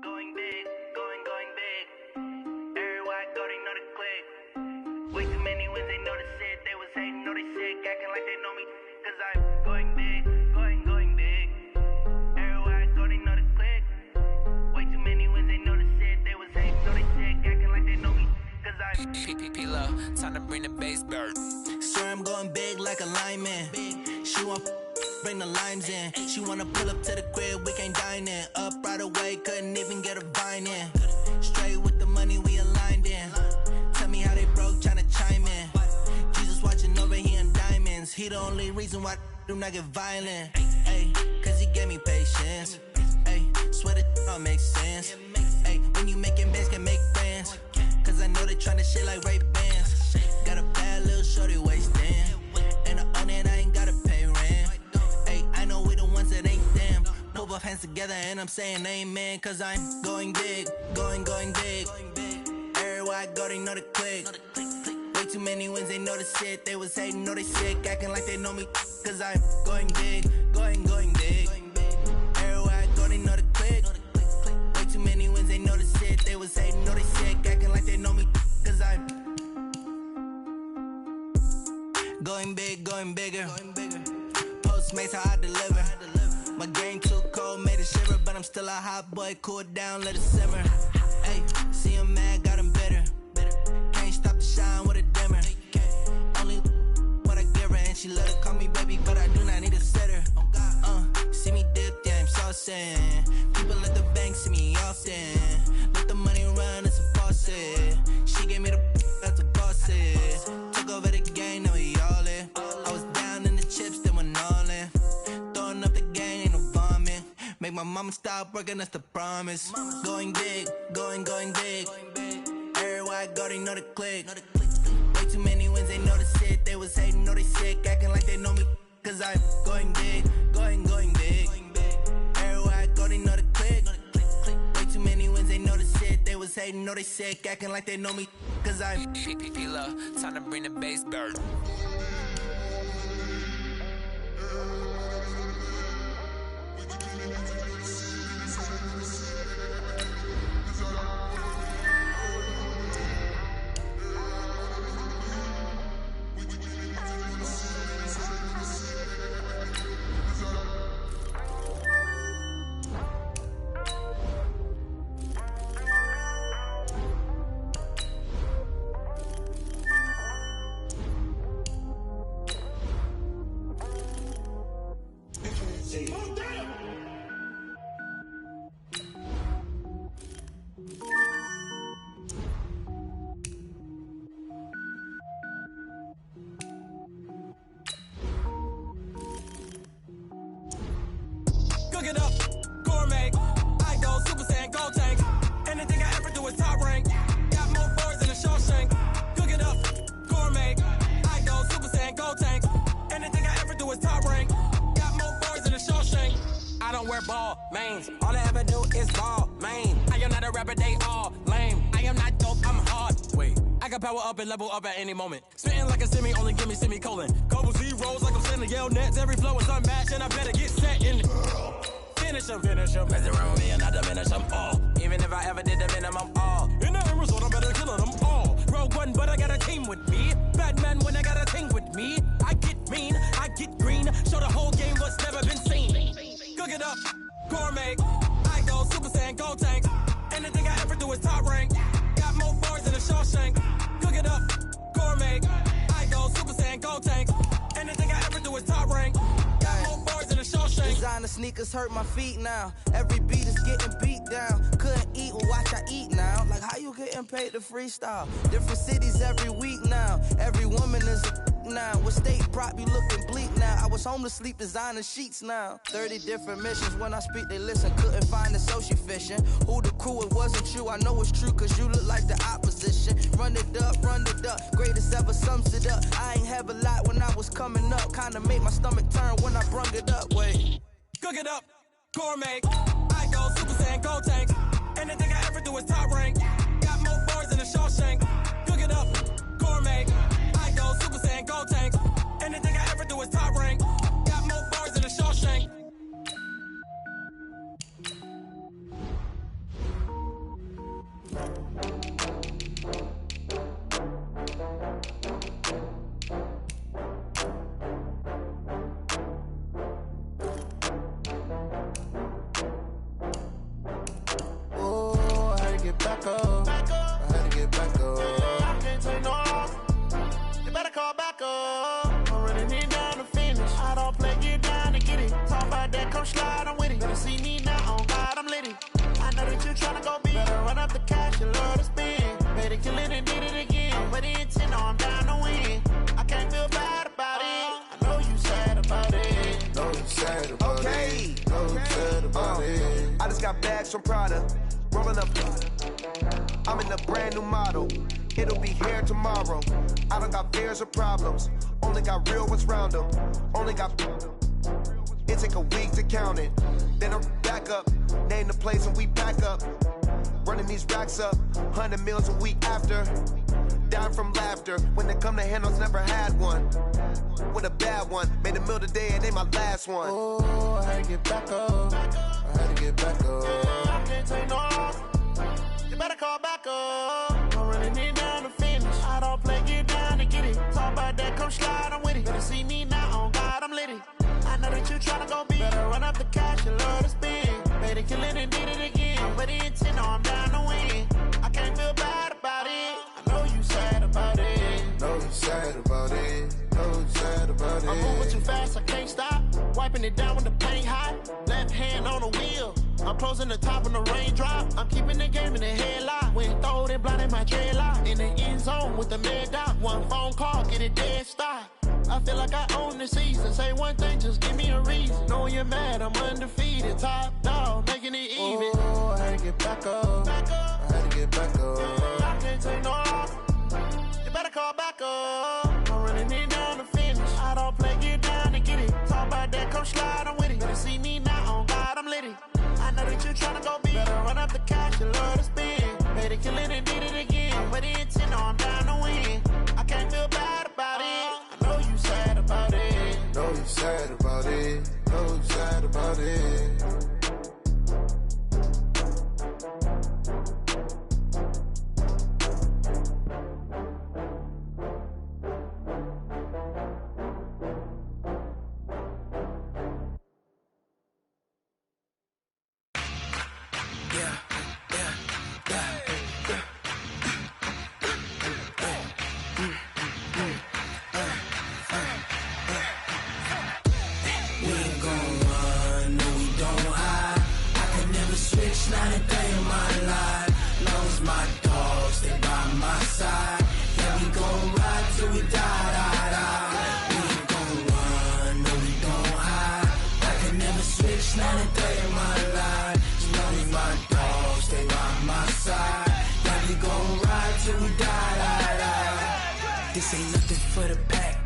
Going big, going big. Everywhere I go, they know the click. Way too many wins, they know the shit. They was hating, know they sick, acting like they know me. Cause I'm going big, going big. Everywhere I go, they know the click. Way too many wins, they know the shit. They was hating, know they sick, acting like they know me. Cause I'm P-Low, time to bring the bass bird. swear I'm going big like a lineman. She want bring the limes in. She wanna pull up to the crib, we can't dine in. Up right away, couldn't even get a vine in. Straight with the money we aligned in. Tell me how they broke, tryna chime in. Jesus watching over here in diamonds. He the only reason why I do not get violent. Ay, cause he gave me patience. Ay, swear that all makes sense. Ay, when you making bands, can make friends. Cause I know they tryna shit like Ray-Bans. Got a bad little shorty wasting. And I own it, I ain't gotta pay rent. Ay, I know we the ones that ain't them. Move our hands together and I'm saying amen. Cause I'm going big, going big. Everywhere I go, they know the click. Way too many wins, they know the shit. They was hating, know they sick, acting like they know me. Cause I'm going big, going big. Everywhere I go, they know the click. Way too many wins, they know the shit. They was hating, know they sick, acting like they know me. Cause I'm going big, going bigger. Postmates, how I deliver. My game too cold, made it shiver. But I'm still a hot boy, cool it down, let it simmer. Hey, see him mad, got him bitter. Can't stop the shine with a dimmer. Only what I give her, and she love to call me baby, but I do not need a sitter. See me dip, yeah, I'm saucing. People at the bank see me often. Let the money run, it's a faucet. She gave me the that's a boss is. Took over the game, now we all in. I was down in the chips, then went all in. Throwing up the game, ain't no vomit. Make my mama stop working, that's the promise. Going big, going big. Everywhere I go, they know the click. Way too many wins, they know the shit. They was hating, know they sick, acting like they know me. Cause I'm going big, going big. Everywhere I go, they know the click. Way too was hating, know they sick, acting like they know me. Cause I'm P-Lo, time to bring the bass bird. Cook it up, gourmet. I go Super Saiyan, gold tank. Anything I ever do is top rank. Got more boards than a Shawshank. Cook it up, gourmet. I go Super Saiyan, gold tank. Anything I ever do is top rank. Got more boards than a Shawshank. I don't wear ball mains. All I ever do is ball main. I am not a rapper, they all lame. I am not dope, I'm hard. Wait, I can power up and level up at any moment. Spitting like a semi, only give me semicolon. Couple zeros like I'm sending yell nets. Every flow is unmatched, and I better get set in. Finish them. Mess around with me and I diminish them all. Even if I ever did the minimum, all. In the end result, I'm better killing them all. Rogue One, but I got a team with me. Batman when I got a team with me. I get mean, I get green. Show the whole game what's never been seen. Cook it up, gourmet. I go Super Saiyan, gold tank. Anything I ever do is top rank. Got more bars than a Shawshank. Cook it up, gourmet. I go Super Saiyan, gold tank. Anything I ever do is top rank. Got more bars than a Shawshank. Designer sneakers hurt my feet now. Every beat is getting beat down. Couldn't eat, well watch I eat now. Like how you getting paid to freestyle? Different cities every week now. Every woman is a now. With state prop, you looking bleak now. I was home to sleep, designer sheets now. 30 different missions. When I speak, they listen. Couldn't find the social fishing. Who the crew, it wasn't you. I know it's true, cause you look like the opposition. Run it up. Greatest ever sums it up. I ain't have a lot when I was coming up. Kinda made my stomach turn when I brung it up. Wait. Cook it up, gourmet. I go Super Saiyan, gold tank. Anything I ever do is top rank. Got more bars than a Shawshank. Cook it up, gourmet. I go Super Saiyan, gold tank. Anything I ever do is top rank. Got more bars than a Shawshank. Back up. I had to get back up. I can't take no loss. You better call back up. I'm running it down to finish. I don't play, get down to get it. Talk about that, come slide, I'm with it. Better see me now, on God, I'm litty. I know that you tryna go big. Better run up the cash, you love to spend. Better kill it and did it again. But the intent, no, I'm down to win. I can't feel bad about it. I know you sad about it. Know you sad about it. Know you sad about it. I just got bags from Prada. Rolling up, I'm in a brand new model. It'll be here tomorrow. I don't got fears or problems. Only got real ones round them. Only got. It take a week to count it. Then I'm back up. Name the place and we pack up. Running these racks up. 100 meals a week after. Down from laughter. When they come to handles, never had one. With a bad one. Made a meal today and they my last one. Oh, I had to get back up. I had to get back up. I can't take no loss. You better call back up. I'm running it down to finish. I don't play, get down to get it. Talk about that, come slide, I'm with it. Better see me now, on God, I'm litty. I know that you tryna go big. Better run up the cash, you love to spend. Better kill it and did it again. But the intent, no, I'm down to win. I can't feel bad about it. I know you sad about it. Know you sad about it. Know you sad about it. I'm moving too fast, I can't stop. Wiping it down when the paint hot. Left hand on the wheel. I'm closing the top when the raindrop. I'm keeping the game in the headlock. When throwed and blinded my dreadlock. In the end zone with the mad dot. One phone call, get it dead stop. I feel like I own the season. Say one thing, just give me a reason. Knowing you're mad, I'm undefeated. Top dog, making it even. Oh, I had to get back up. I had to get back up. I can't take no loss. You better call back up. I'm running it down to finish. I don't play, get down to get it. Talk about that, come slide, I'm with it. Better see me now, on God, I'm litty. I know that you tryna go big. Better run up the cash, you love to spend. Better to kill it and did it again. I'm with the intent, no, I'm down to win. I can't feel bad about it. I know you sad about it. Know you sad about it. Know you sad about it. This ain't nothing for the pack.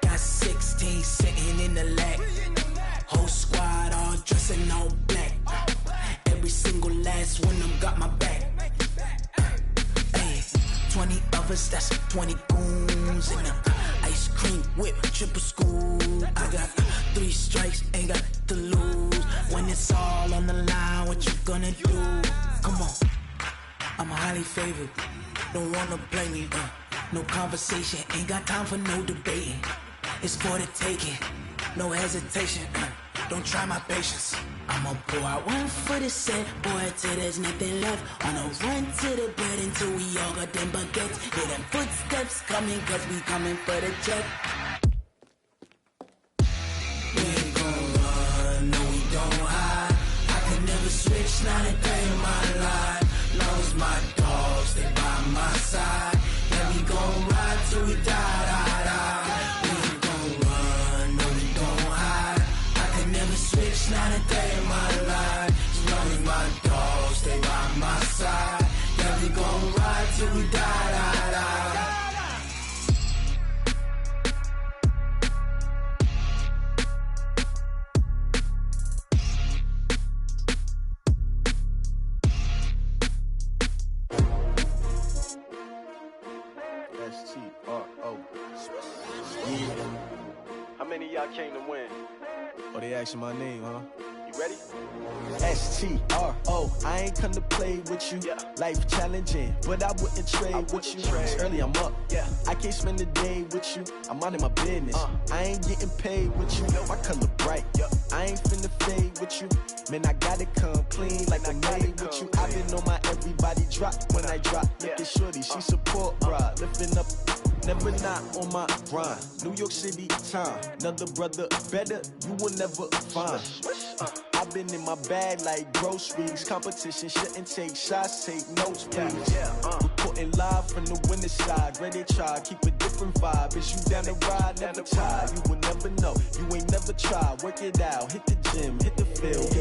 Got 16 sitting in the lap. Whole squad all dressing all black. Every single last one of them got my back. Hey, 20 of us, that's 20 goons in the ice cream whip, triple school. I got 3 strikes, ain't got to lose. When it's all on the line, what you gonna do? Come on, I'm highly favored. Don't wanna blame me. No conversation, ain't got time for no debating. It's for the taking, no hesitation. Don't try my patience. I'ma pour out one for the set, boy, till there's nothing left. On a run to the bread until we all got them baguettes. Hear them footsteps coming, cause we coming for the check. We ain't gon' run, no we don't hide. I can never switch, not a day in my life. Long as my dogs, they by my side. Yeah, we gon' ride till we die, die, die. We ain't gon' run, no we don't hide. I can never switch, not a day in my life. As long as my dogs stay by my side. Yeah, we gon' ride till we die, die, die. S-T-R-O. How many of y'all came to win? Oh, they asking my name, huh? You ready? S-T-R-O. I ain't come to play with you. Life challenging, but I wouldn't trade with you. It's early, I'm up. I can't spend the day with you. I'm out of my business. I ain't getting paid with you. My color bright. I ain't finna fade with you. Man, I gotta come clean like I made with you. I've been on my everybody drop when I drop. Look at shorty, she support bra. Lifting up, never not on my grind. New York City time, another brother better, you will never find. I've been in my bag like groceries. Competition shouldn't take shots, take notes, please. Reporting live from the winter side. Ready to try, keep a different vibe. Is you down the ride, never tired. You will never know, you ain't never tried. Work it out, hit the gym, hit the field.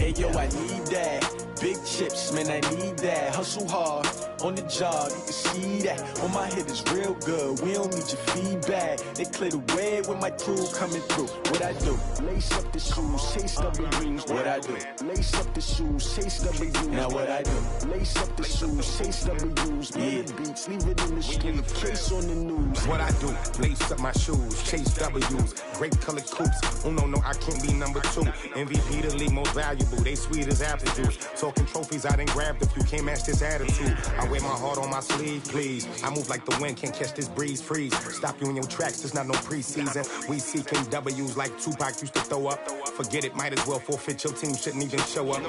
Hey yo, I need that. Big chips, man, I need that. Hustle hard, on the job, you can see that. On my head is real good, we don't need your feedback. They clear the way with my crew coming through. What I do? Lace up the shoes, chase W's. What I do? Lace up the shoes, chase W's. Now what I do? Lace up the shoes, chase W's. Yeah, beats, leave it in the street, case on the news. What I do? Lace up my shoes, chase W's. Grape colored coops. Oh no, I can't be number 2. MVP the league most valuable. They sweet as apple juice. Talking trophies, I done grabbed a few. Can't match this attitude. I wear my heart on my sleeve, please. I move like the wind, can't catch this breeze. Freeze. Stop you in your tracks. There's not no preseason. We seeking W's like Tupac used to throw up. Forget it, might as well forfeit. Your team shouldn't even show up.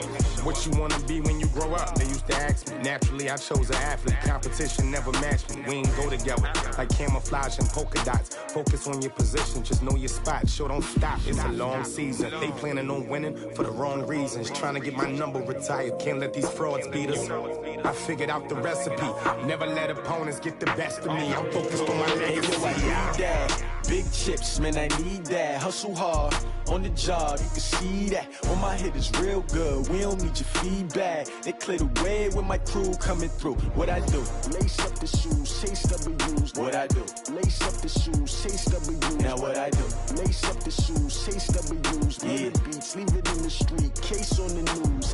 What you wanna be when you grow up? They used to ask me. Naturally, I chose an athlete. Competition never matched me. We ain't go together like camouflage and polka dots. Focus on your position, just know your spot. Sure, don't stop. It's a long season. They planning on winning for the wrong reasons. Trying to get my number retired. Can't let these frauds beat us. I figured out the recipe. Never let opponents get the best of me. I'm focused on my legacy. I need that. Big chips, man, I need that. Hustle hard, on the job, you can see that. On my head is real good, we don't need your feedback. They clear the way with my crew coming through. What I do? Lace up the shoes, chase W's. What I do? Lace up the shoes, chase W's. Now what I do? Lace up the shoes, chase W's. Yeah, beats, leave it in the street, case on the news.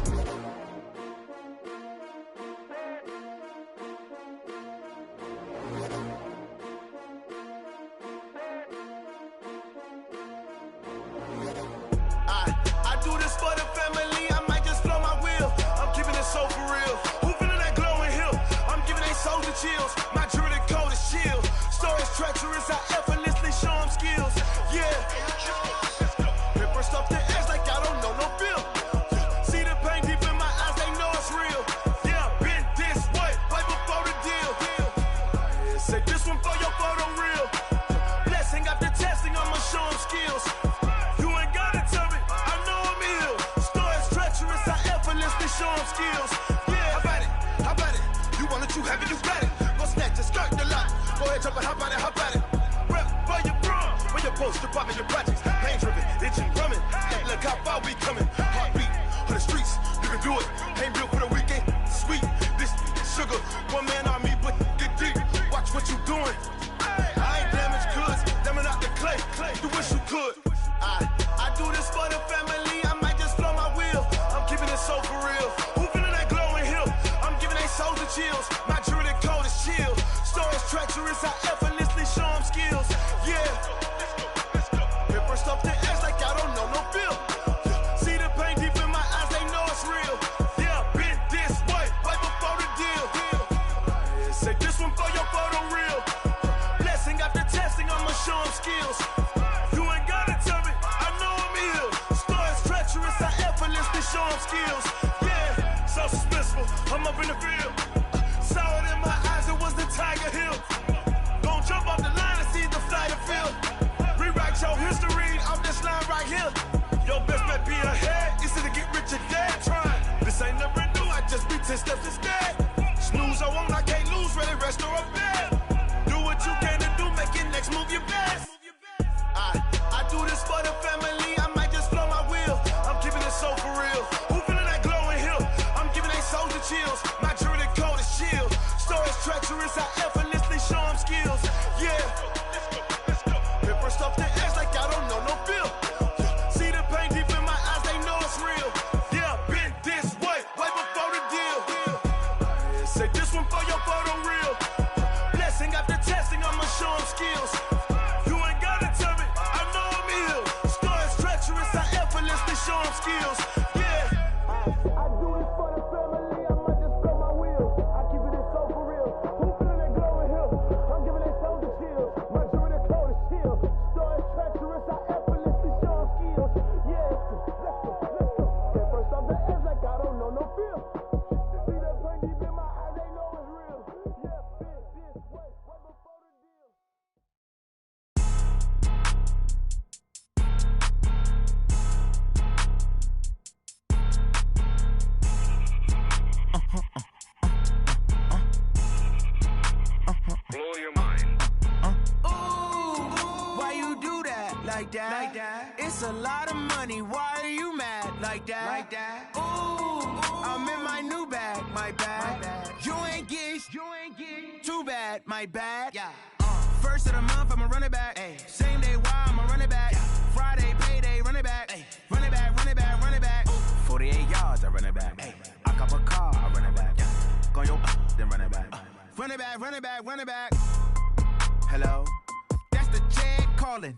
strip out in your projects. Pain driven, engine drumming. Look how far we coming. Heartbeat for the streets, you can do it. Ain't built for the weekend. Sweet, this sugar, one man army, but get deep. Watch what you doing. I ain't damaged goods, damn it out the clay. You wish you could. I do this for the family. I might just blow my wheel. I'm keeping it so for real. Who feeling that glowing hill? I'm giving they souls the chills. My jewelry code is chill. Stories treacherous, I effortlessly show them skills. Yeah. Hit first off the edge like I don't know no feel. See the pain deep in my eyes, they know it's real. Yeah, been this way, right before the deal. Say this one for your photo real. Blessing after testing, I'ma show them skills. You ain't gotta tell me, I know I'm ill. Stories treacherous, I effortlessly show them skills. Yeah, so suspenseful, I'm up in the field. Saw it in my eyes, it was the Tiger Hill. Gon' jump off the line and see the flight of field. Rewrite your history off this line right here. Your best bet be ahead, easy to get rich or dead trying. This ain't never new, I just be 10 steps instead. Snooze I won't, I can't lose, ready, rest or a bed. Do what you can to do, make your next move your best. I do this for the family, I might just blow my wheel. I'm keeping it so for real. Who feeling that glowing hill? I'm giving they souls the chills. My jewelry code is chill. Stories treacherous, I effortlessly show them skills. Yeah. Hit first off the edge like I don't know no feel. See the pain deep in my eyes, they know it's real. Yeah, been this way, way before the deal. Say this one for your photo real. Blessing after testing, I'ma show them skills. You ain't gotta tell me, I know I'm ill. Stories treacherous, I effortlessly show them skills. Yeah. I do this for the family, I might just blow my wheel. I keep it so for real. Who feeling that glowing hill? I'm giving they souls the chills. My jewelry code is chill. Stories treacherous, I effortlessly show them skills. Yeah, let's go. Get first off the edge like I don't know no feel. See that pain deep in my eyes, they know it's real. Yeah, been this way, way before the deal. Blow your mind. Why you do that? Like that? It's a lot of money. Why are you mad? Like that? Ooh, I'm in my new bag. My bad. You ain't get. Too bad. My bad. Yeah. First of the month, I'ma run it back. Ay. Same day, why I'ma run it back. Friday, payday, run it back. Ay. Run it back. 48 yards, I run it back. Ay. I cop a car, I run it back. Go your then run it back. Run it back. Hello? That's the Jag calling.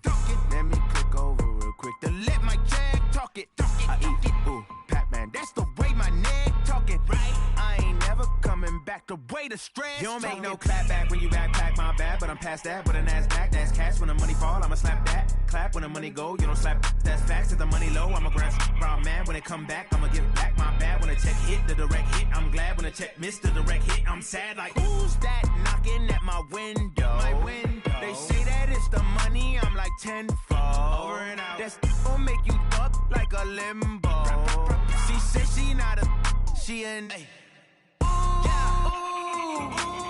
Let me click over real quick to let my Jag talk it. I eat, ooh, Pac-Man. That's the way my neck talking. Right? I ain't never coming back the way the stress. You don't make no clap back when you backpack, my bad, but I'm past that. But a NASDAQ, that's cash. When the money fall, I'ma slap that. Clap when the money go, you don't slap. That's facts. Cause the money low, I'ma grab brown man. When it come back, I'ma give back my bad. When the check hit, the direct hit. I'm glad when the check missed the direct hit. I'm sad like, who's that knocking at my window? They say that it's the money, I'm like tenfold. Over and out. That's gon' make you up like a limbo. She said she not a, she an.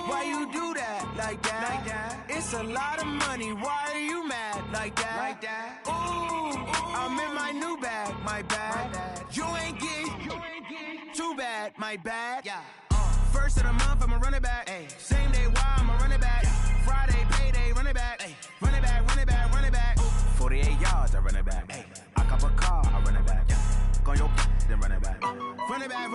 Why you do that? Like that? It's a lot of money. Why are you mad? Like that? Ooh, I'm in my new bag. My bad. You ain't get. Too bad. My bad. Yeah. First of the month, I'ma run it back. Ay. Same day, why I'ma run it back. Friday, payday, run it back. Ay. Run it back. 48 yards, I run it back. Ay. I cop a car, I run it back. Go your then run it back. Run it back.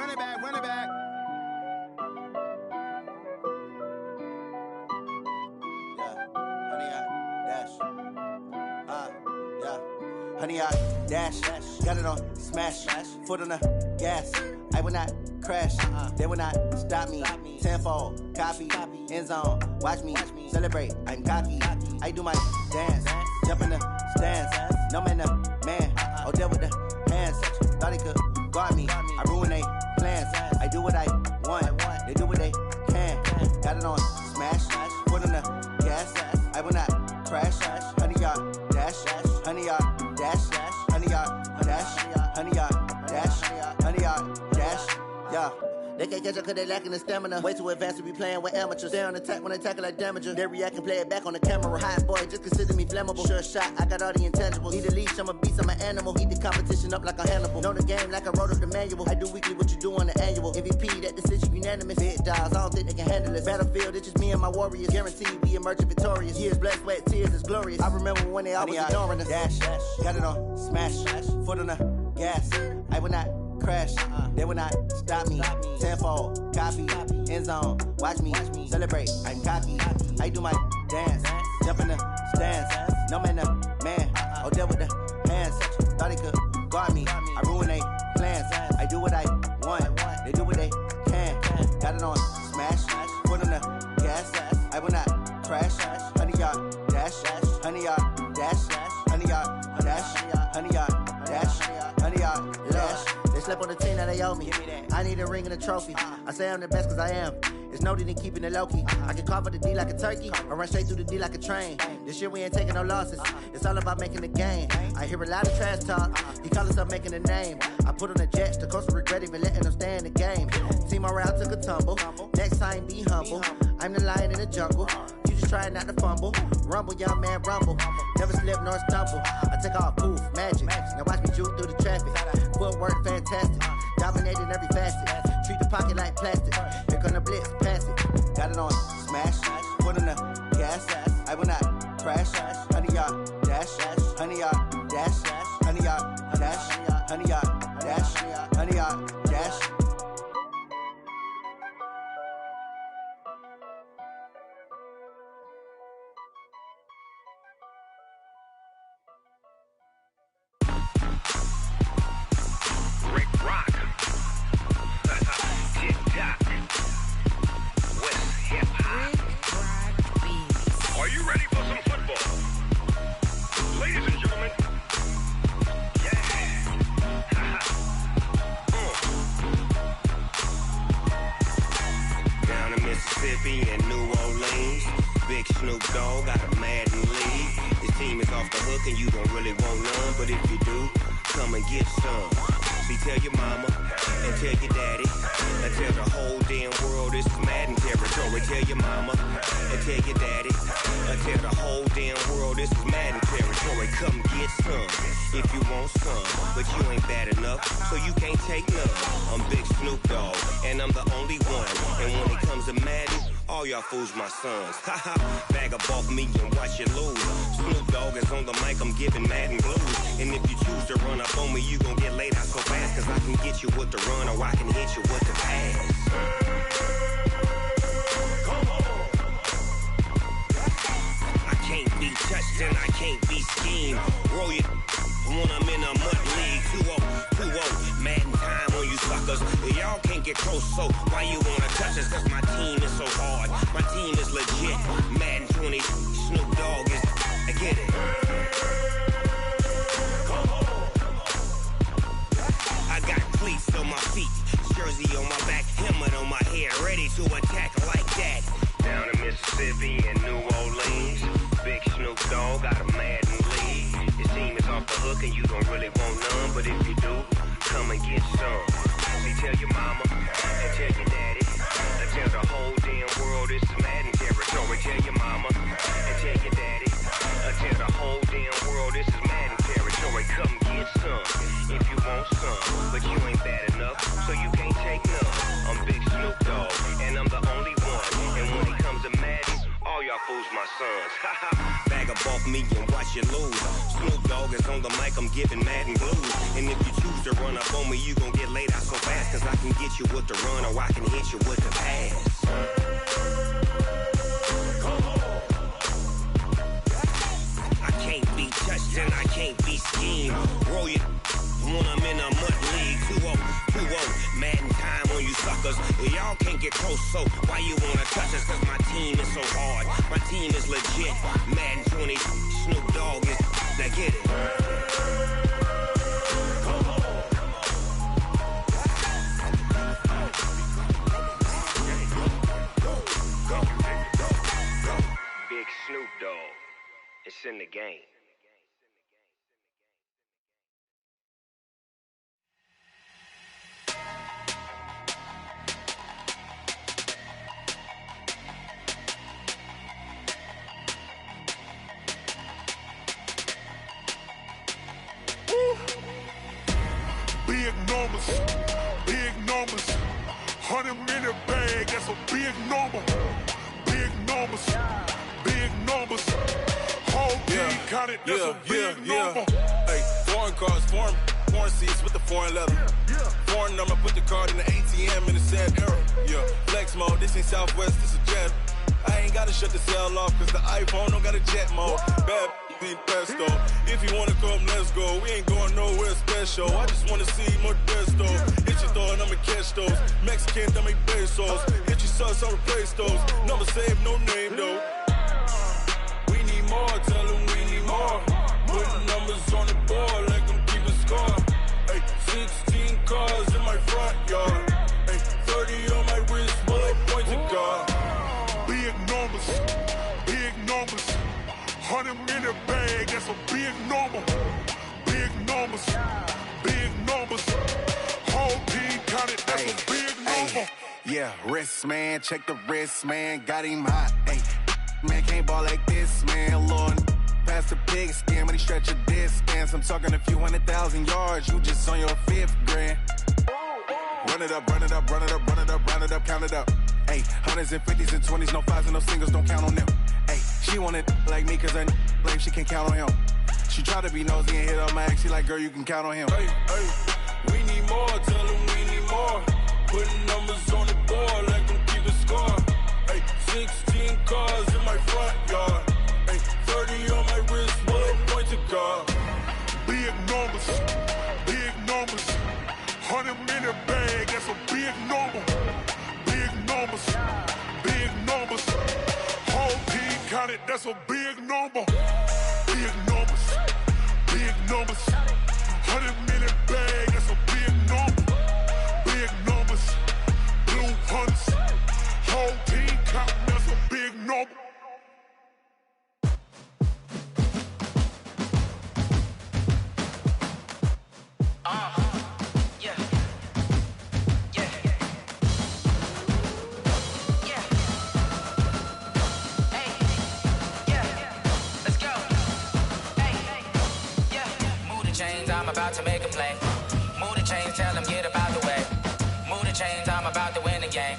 Honey, I dash, got it on smash, foot on the gas. I will not crash, they will not stop me. Tenfold, copy, end zone, watch me celebrate. I'm cocky, I do my dance, jump in the stands. No man, the man, oh, deal with the hands. Thought he could guard me, I ruin they plans. I do what I want, they do what they can. Got it on smash, foot on the gas. I will not crash, honey, y'all dash, honey, y'all dash, honey, y'all dash, honey, y'all dash, honey, y'all dash, yeah. They can't catch up cause they lacking the stamina. Way too advanced to be playing with amateurs. Stay on attack when they tackle like damager. They react and play it back on the camera. Hot boy, just consider me flammable. Sure shot, I got all the intangibles. Need a leash, I'm a beast, I'm an animal. Heat the competition up like a Hannibal. Know the game like I wrote up the manual. I do weekly what you do on the annual. MVP, that decision unanimous. Big dogs, I don't think they can handle it. Battlefield, it's just me and my warriors. Guaranteed we emerging victorious. Years, blood, sweat, tears, is glorious. I remember when they always ignoring us. Dash, got it on, smash, foot on the gas. I will not crash, they will not stop me. Tenfold, copy, end zone, watch me celebrate. I'm cocky, I do my dance, jump in the stands. No man, man, oh deal with the hands. Thought he could guard me, I ruin they plans. I do what I want, they do what they can. Got it on, smash, foot on the gas. I will not crash, 100-yard dash, 100-yard dash, 100-yard dash, 100-yard dash, 100-yard dash. They slept on the team that they owe me. I need a ring and a trophy. I say I'm the best cause I am. It's noted in keeping it low-key. I can carve for the D like a turkey, or run straight through the D like a train. This year we ain't taking no losses. It's all about making the game. I hear a lot of trash talk. He call himself making a name. I put on the Jets. The coach will regret even letting them stay in the game. Team morale took a tumble. Next time be humble. I'm the lion in the jungle. You just trying not to fumble. Rumble, young man, rumble. Never slip nor stumble. I take off, poof, magic. Now watch me juke through the traffic. Footwork fantastic. Dominating every facet. Treat the pocket like plastic. Here come the blitz, pass it. Got it on, smash. Foot on the gas. I will not crash. 100-yard dash. 100-yard dash. 100-yard dash. 100-yard dash. 100-yard dash. Are you ready for some football? Ladies and gentlemen, down in Mississippi and New Orleans, Big Snoop Dogg got a Madden league. His team is off the hook and you don't really want none, but if you do, come and get some. See, tell your mama and tell your daddy and tell the whole damn world this is Madden territory. Tell your mama and tell your daddy and tell the whole damn world this is Madden territory. Come get some if you want some, but you ain't bad enough, so you can't take none. I'm Big Snoop Dogg and I'm the only one. And when it comes to Madden, all y'all fools my sons. Haha, bag up off me and watch you lose. Snoop Dogg is on the mic, I'm giving Madden blues. And if you choose to run up on me, you gon' get laid out so fast. Cause I can get you with the run or I can hit you with the pass. Come on. I can't be touched and I can't be schemed. Roll you when I'm in a mud league. 2-0, Madden time on you suckers. Y'all can't get close, so why you wanna touch us? Cause my team is so hard, my team is legit. Madden 20, Snoop Dogg is, I get it. I got cleats on my feet, jersey on my back, helmet on my head, ready to attack like that. Down in Mississippi and New Orleans, Big Snoop Dogg got a Madden league. His team is off the hook and you don't really want none, but if you do, come and get some. See, tell your mama and tell your daddy and tell the whole damn world this is Madden territory. Tell your mama and tell your daddy and tell the whole damn world this is Madden territory. Come get some if you want some, but you ain't bad enough, so you can't take none. I'm Big Snoop Dogg and I'm the only one. And when it comes to Madden, all y'all fools my sons. Bag up off me and watch you lose. Snoop Dogg is on the mic, I'm giving Madden blues. And if you choose to run up on me, you gon' get laid out so fast. Cause I can get you with the run or I can hit you with the pass. I can't be touched and I can't be schemed. Roll you when I'm in a mud league. 2-0, Madden time on you suckers. Y'all can't get close, so why you wanna touch us? Cause my team is so hard, my team is legit. Madden 20, Snoop Dogg is, now get it. Big Snoop Dogg, it's in the game. numbers, big numbers. 100-minute bag, that's a big number. Big numbers, big numbers. Whole team counted, that's a big number. Hey, foreign cars, foreign seats with the foreign leather. Foreign number, put the card in the ATM in the sad era. Yeah, flex mode, this ain't Southwest, this is jet. I ain't gotta shut the cell off, cause the iPhone don't got a jet mode. Bad ain't pesto. If you wanna come, let's go. We ain't going nowhere special. I just wanna see Modesto. Hit your thought, I'ma catch those. Mexican, I make pesos. Hit your sus, I'll replace those. Number saved, no name though. We need more, tell them we need more. Putting numbers on the board like I'm keeping score. Hey, 16 cars in my front yard. Hey, 30 on my wrist, bullet points to God. Big numbers, big numbers. 100-minute bag, that's a big number. Big numbers, big numbers. Whole team counted, that's a big number. Yeah, wrist man, check the wrist man, got him hot. Ay, man can't ball like this, man. Lord, past the pig skin, when he stretch a distance. I'm talking a few 100,000 yards, you just on your 5th grand. Run it up, run it up, run it up, run it up, run it up, count it up. Ay, 100s and 50s and 20s, no 5s and no singles, don't count on them. Ay, she want it like me, cause her lame, she can't count on him. She try to be nosy and hit up my ex, she like, girl, you can count on him. Hey, we need more, tell them we need more. Putting numbers on the board like I'm keeping score. Hey, 16 cars in my front yard. Hey, 30 on my wrist, bullet point to God. Big numbers, big numbers. 100-minute bag, that's a big number. Big numbers, big numbers. Whole team counted, that's a big number. Big numbers, big numbers. 100-minute bag, that's a big number. Big numbers, blue hunts. Whole team counting, that's a big number. I'm about to make a play. Move the chains, tell them get up out the way. Move the chains, I'm about to win the game.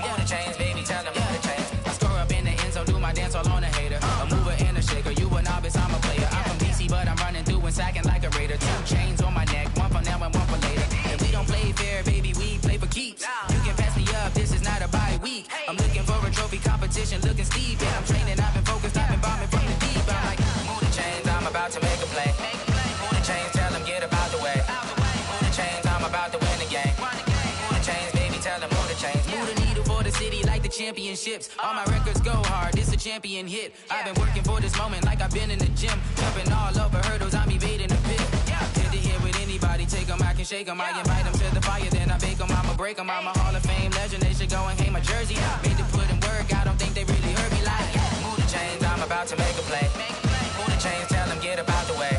Move the chains, baby, tell them move the chains. I score up in the end zone, do my dance all on a hater. A mover and a shaker, you a novice, I'm a player. I'm from DC, but I'm running through and sacking like a raider. 2 chains on my neck, one for now and one for later. And we don't play fair, baby, we play for keeps. You can pass me up, this is not a bye week. I'm looking for a trophy competition, looking steep. And I'm training, I've been focused, I've been bombing from the deep. I'm like, move the chains, I'm about to make a play. Move the chains, tell them get up out the way. Move the chains, I'm about to win the game. Move the chains, baby, tell them move the chains. Move the needle for the city like the championships. All my records go hard, this a champion hit. I've been working for this moment like I've been in the gym. Jumping all over hurdles, I'm evading the pit. Hit to hit with anybody, take them, I can shake them. I invite them to the fire, then I bake them, I'ma break them. I'm a Hall of Fame legend, they should go and hang my jersey. Made to put in work, I don't think they really heard me like. Move the chains, I'm about to make a play. Move the chains, tell them get up out the way.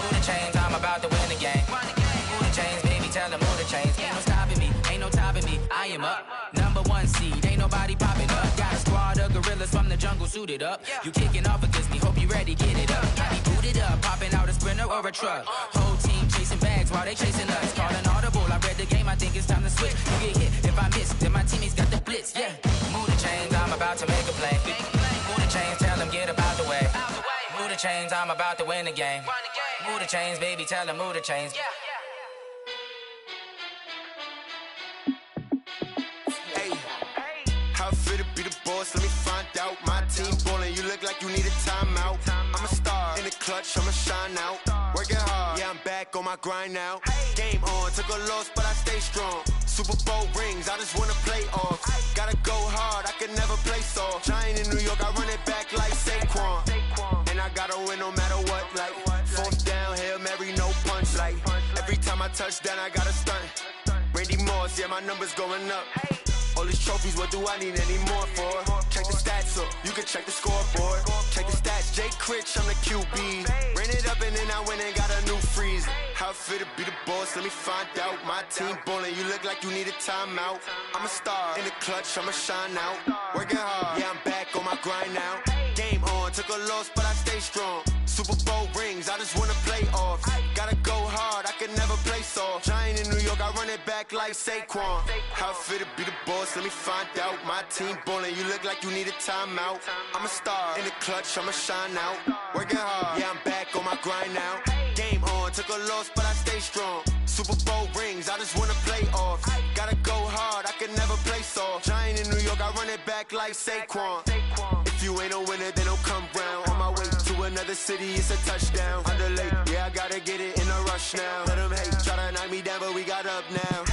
Move the chains, I'm about to win the game. Move the chains, baby, tell them move the chains. Ain't no stopping me, ain't no topping me. I am up, #1 seed, ain't nobody popping up. Got a squad of gorillas from the jungle suited up. You kicking off against me, hope you ready, get it up. I be booted up, popping out a Sprinter or a truck. Whole team chasing bags while they chasing us. Call an audible, I read the game, I think it's time to switch. You get hit, if I miss, then my teammates got the blitz, yeah. Move the chains, I'm about to make a play. Move the chains, tell them get up out the way. Move the chains, I'm about to win the game. Move the chains, baby, tell them move the chains. How fit to be the boss? Let me find out. My team ballin', you look like you need a timeout. I'm a star in the clutch, I'ma shine out. Working hard, yeah, I'm back on my grind now. Game on, took a loss, but I stay strong. Super Bowl rings, I just wanna play off. Gotta go hard, I can never play soft. Giant in New York, I run it back like Saquon. And I gotta win no matter what, like 4th down, Hail Mary, no punch. Like every time I touch down, I gotta stunt. Randy Moss, yeah, my numbers going up. All these trophies, what do I need any more for? Check the stats up, you can check the scoreboard. Check the stats, Jay Critch, I'm the QB. Ran it up and then I went and got a new freeze. How fit to be the boss, let me find out. My team ballin', you look like you need a timeout. I'm a star in the clutch, I'ma shine out. Working hard, yeah, I'm back on my grind now. Game on, took a loss, but I stay strong. Super Bowl rings, I just wanna play off. Gotta go hard, I can never play place off. Giant in New York, I run it back like Saquon. How fit to be the boss, let me find out. My team ballin', you look like you need a timeout. I'm a star, in the clutch, I'ma shine out. Working hard, yeah, I'm back on my grind now. Game on, took a loss, but I stay strong. Super Bowl rings, I just wanna play off. Gotta go hard, I can never play soft. Giant in New York, I run it back like Saquon. If you ain't a winner, then don't come round. On my way to another city, it's a touchdown. Underlay, yeah, I gotta get it in a rush now. Let them hate, try to knock me down, but we got up now.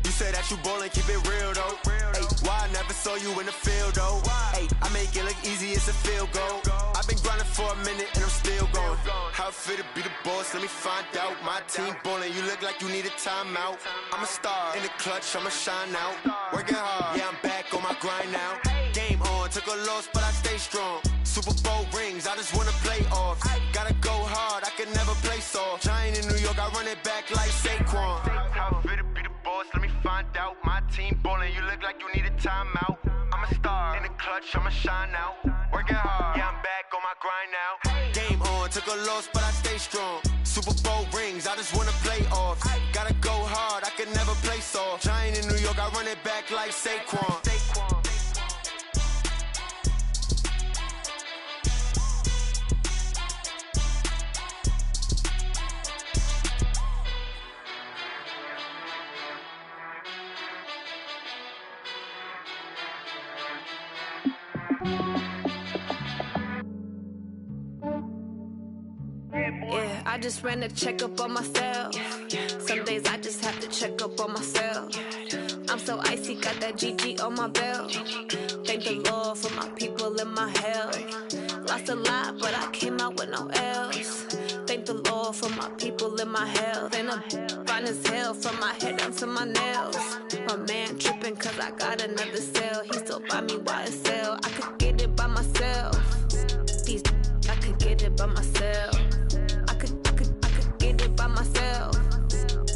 You say that you ballin', keep it real though. Ay, why I never saw you in the field though? Ay, I make it look easy, it's a field goal. I've been grinding for a minute and I'm still going. How fit to be the boss, let me find out. My team ballin', you look like you need a timeout. I'm a star, in the clutch, I'ma shine out. Working hard, yeah, I'm back on my grind now. Game on, took a loss, but I stay strong. Super Bowl rings, I just wanna play off. Gotta go hard, I can never play soft. Giant in New York, I run it back like Saquon. How fit to be the boss, let me find out. My team ballin', you look like you need a timeout. I'm a star, in the clutch, I'ma shine out. Working hard, yeah, I'm back on my grind now. Game on, took a loss, but I stay strong. Super Bowl rings, I just wanna play off. Gotta go hard, I can never play soft. Giant in New York, I run it back like Saquon. Yeah, I just ran a checkup on myself. Some days I just have to check up on myself. I'm so icy, got that GG on my belt. Thank the Lord for my people in my health. Lost a lot, but I came out with no else. Thank the Lord for my people in my health. And I'm fine as hell from my head down to my nails. My man tripping cause I got another cell. He still buy me YSL. I could get it by myself. These I could get it by myself. I could get it by myself.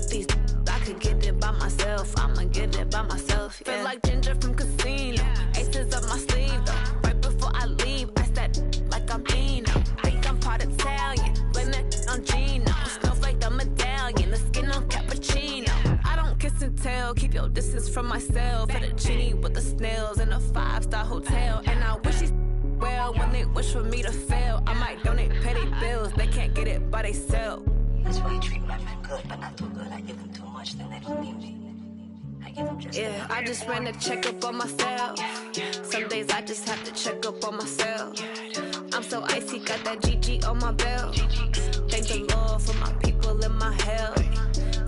These I could get it by myself. I'ma get it by myself. Yeah. Feel like Ginger from Casino. Aces up my sleeve though. Right before I leave, I said like I'm Dino. Think I'm part Italian. Blame it on Gino. Smells like the medallion. The skin on cappuccino. I don't kiss and tell. Keep your distance from myself. For the genie with the snails in a 5-star hotel. And I wish he's well when they wish for me to fail. I might donate petty bills. They can't get it by they self. That's why I treat my men good, but not too good. I give them too much, then they don't need me. I give them just yeah, I just ran a checkup on myself. Some days I just have to check up on myself. I'm so icy, got that GG on my belt. Thank the Lord for my people in my health.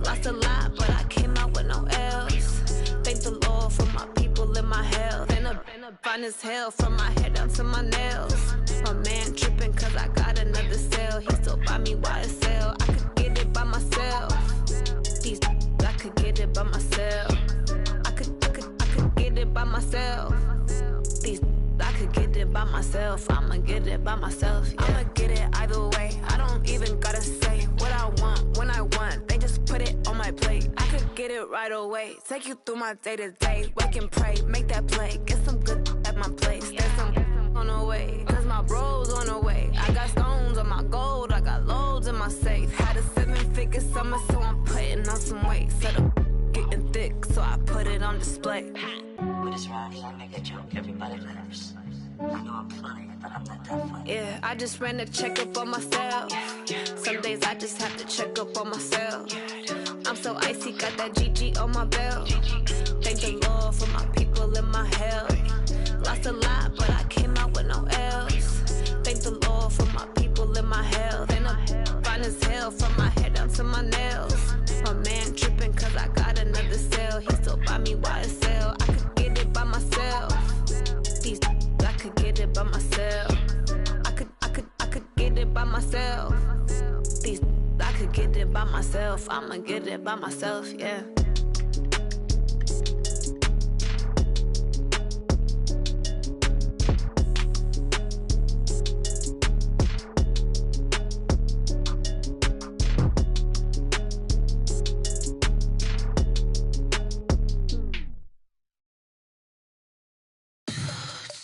Lost a lot, but I came out with no else. Thank the Lord for my people in my health. And I'm fine as hell from my head down to my nails. My man tripping cause I got another cell. He still buy me YSL. I could get it by myself. These I could get it by myself. I could get it by myself. These I could get it by myself. I'ma get it by myself. Yeah. I'ma get it either way. I don't even gotta say what I want when I want. They just put it on my plate. I could get it right away. Take you through my day to day. Wake and pray, make that play. Get some good at my place. There's some on the way. Cause my bro's on the way. I got stones on my gold. I got loads in my safe. Had a 7-figure summer, so I'm putting on some weight. Set up getting thick, so I put it on display. With this rhyme, I make a joke, everybody laughs. I know I'm funny, but I'm not that funny. Yeah, I just ran a checkup on myself. Some days I just have to check up on myself. I'm so icy, got that GG on my belt. Thank the Lord for my people in my health. Lost a lot, but I came out with no else. Thank the Lord for my people in my health. And I'm fine as hell from my head down to my nails. My man tripping cause I got another cell. He still buy me YSL. I could get it by myself. These I could get it by myself. I could get it by myself. These I could get it by myself. I'ma get it by myself, yeah.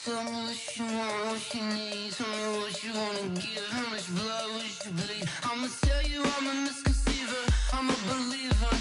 Tell me what you want, what you need. Tell me what you wanna give. How much blood would you bleed? I'ma tell you I'm a misconceiver. I'm a believer.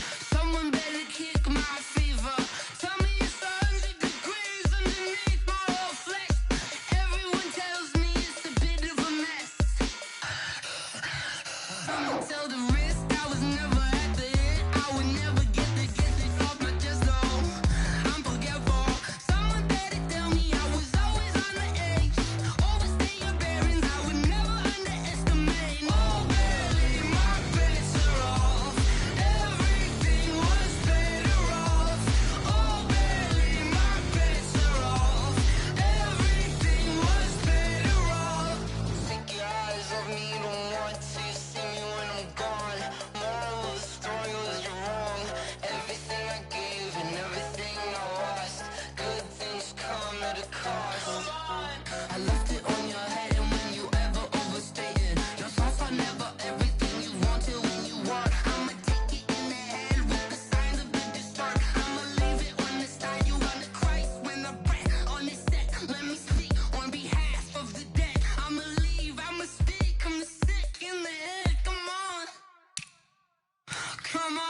Come on.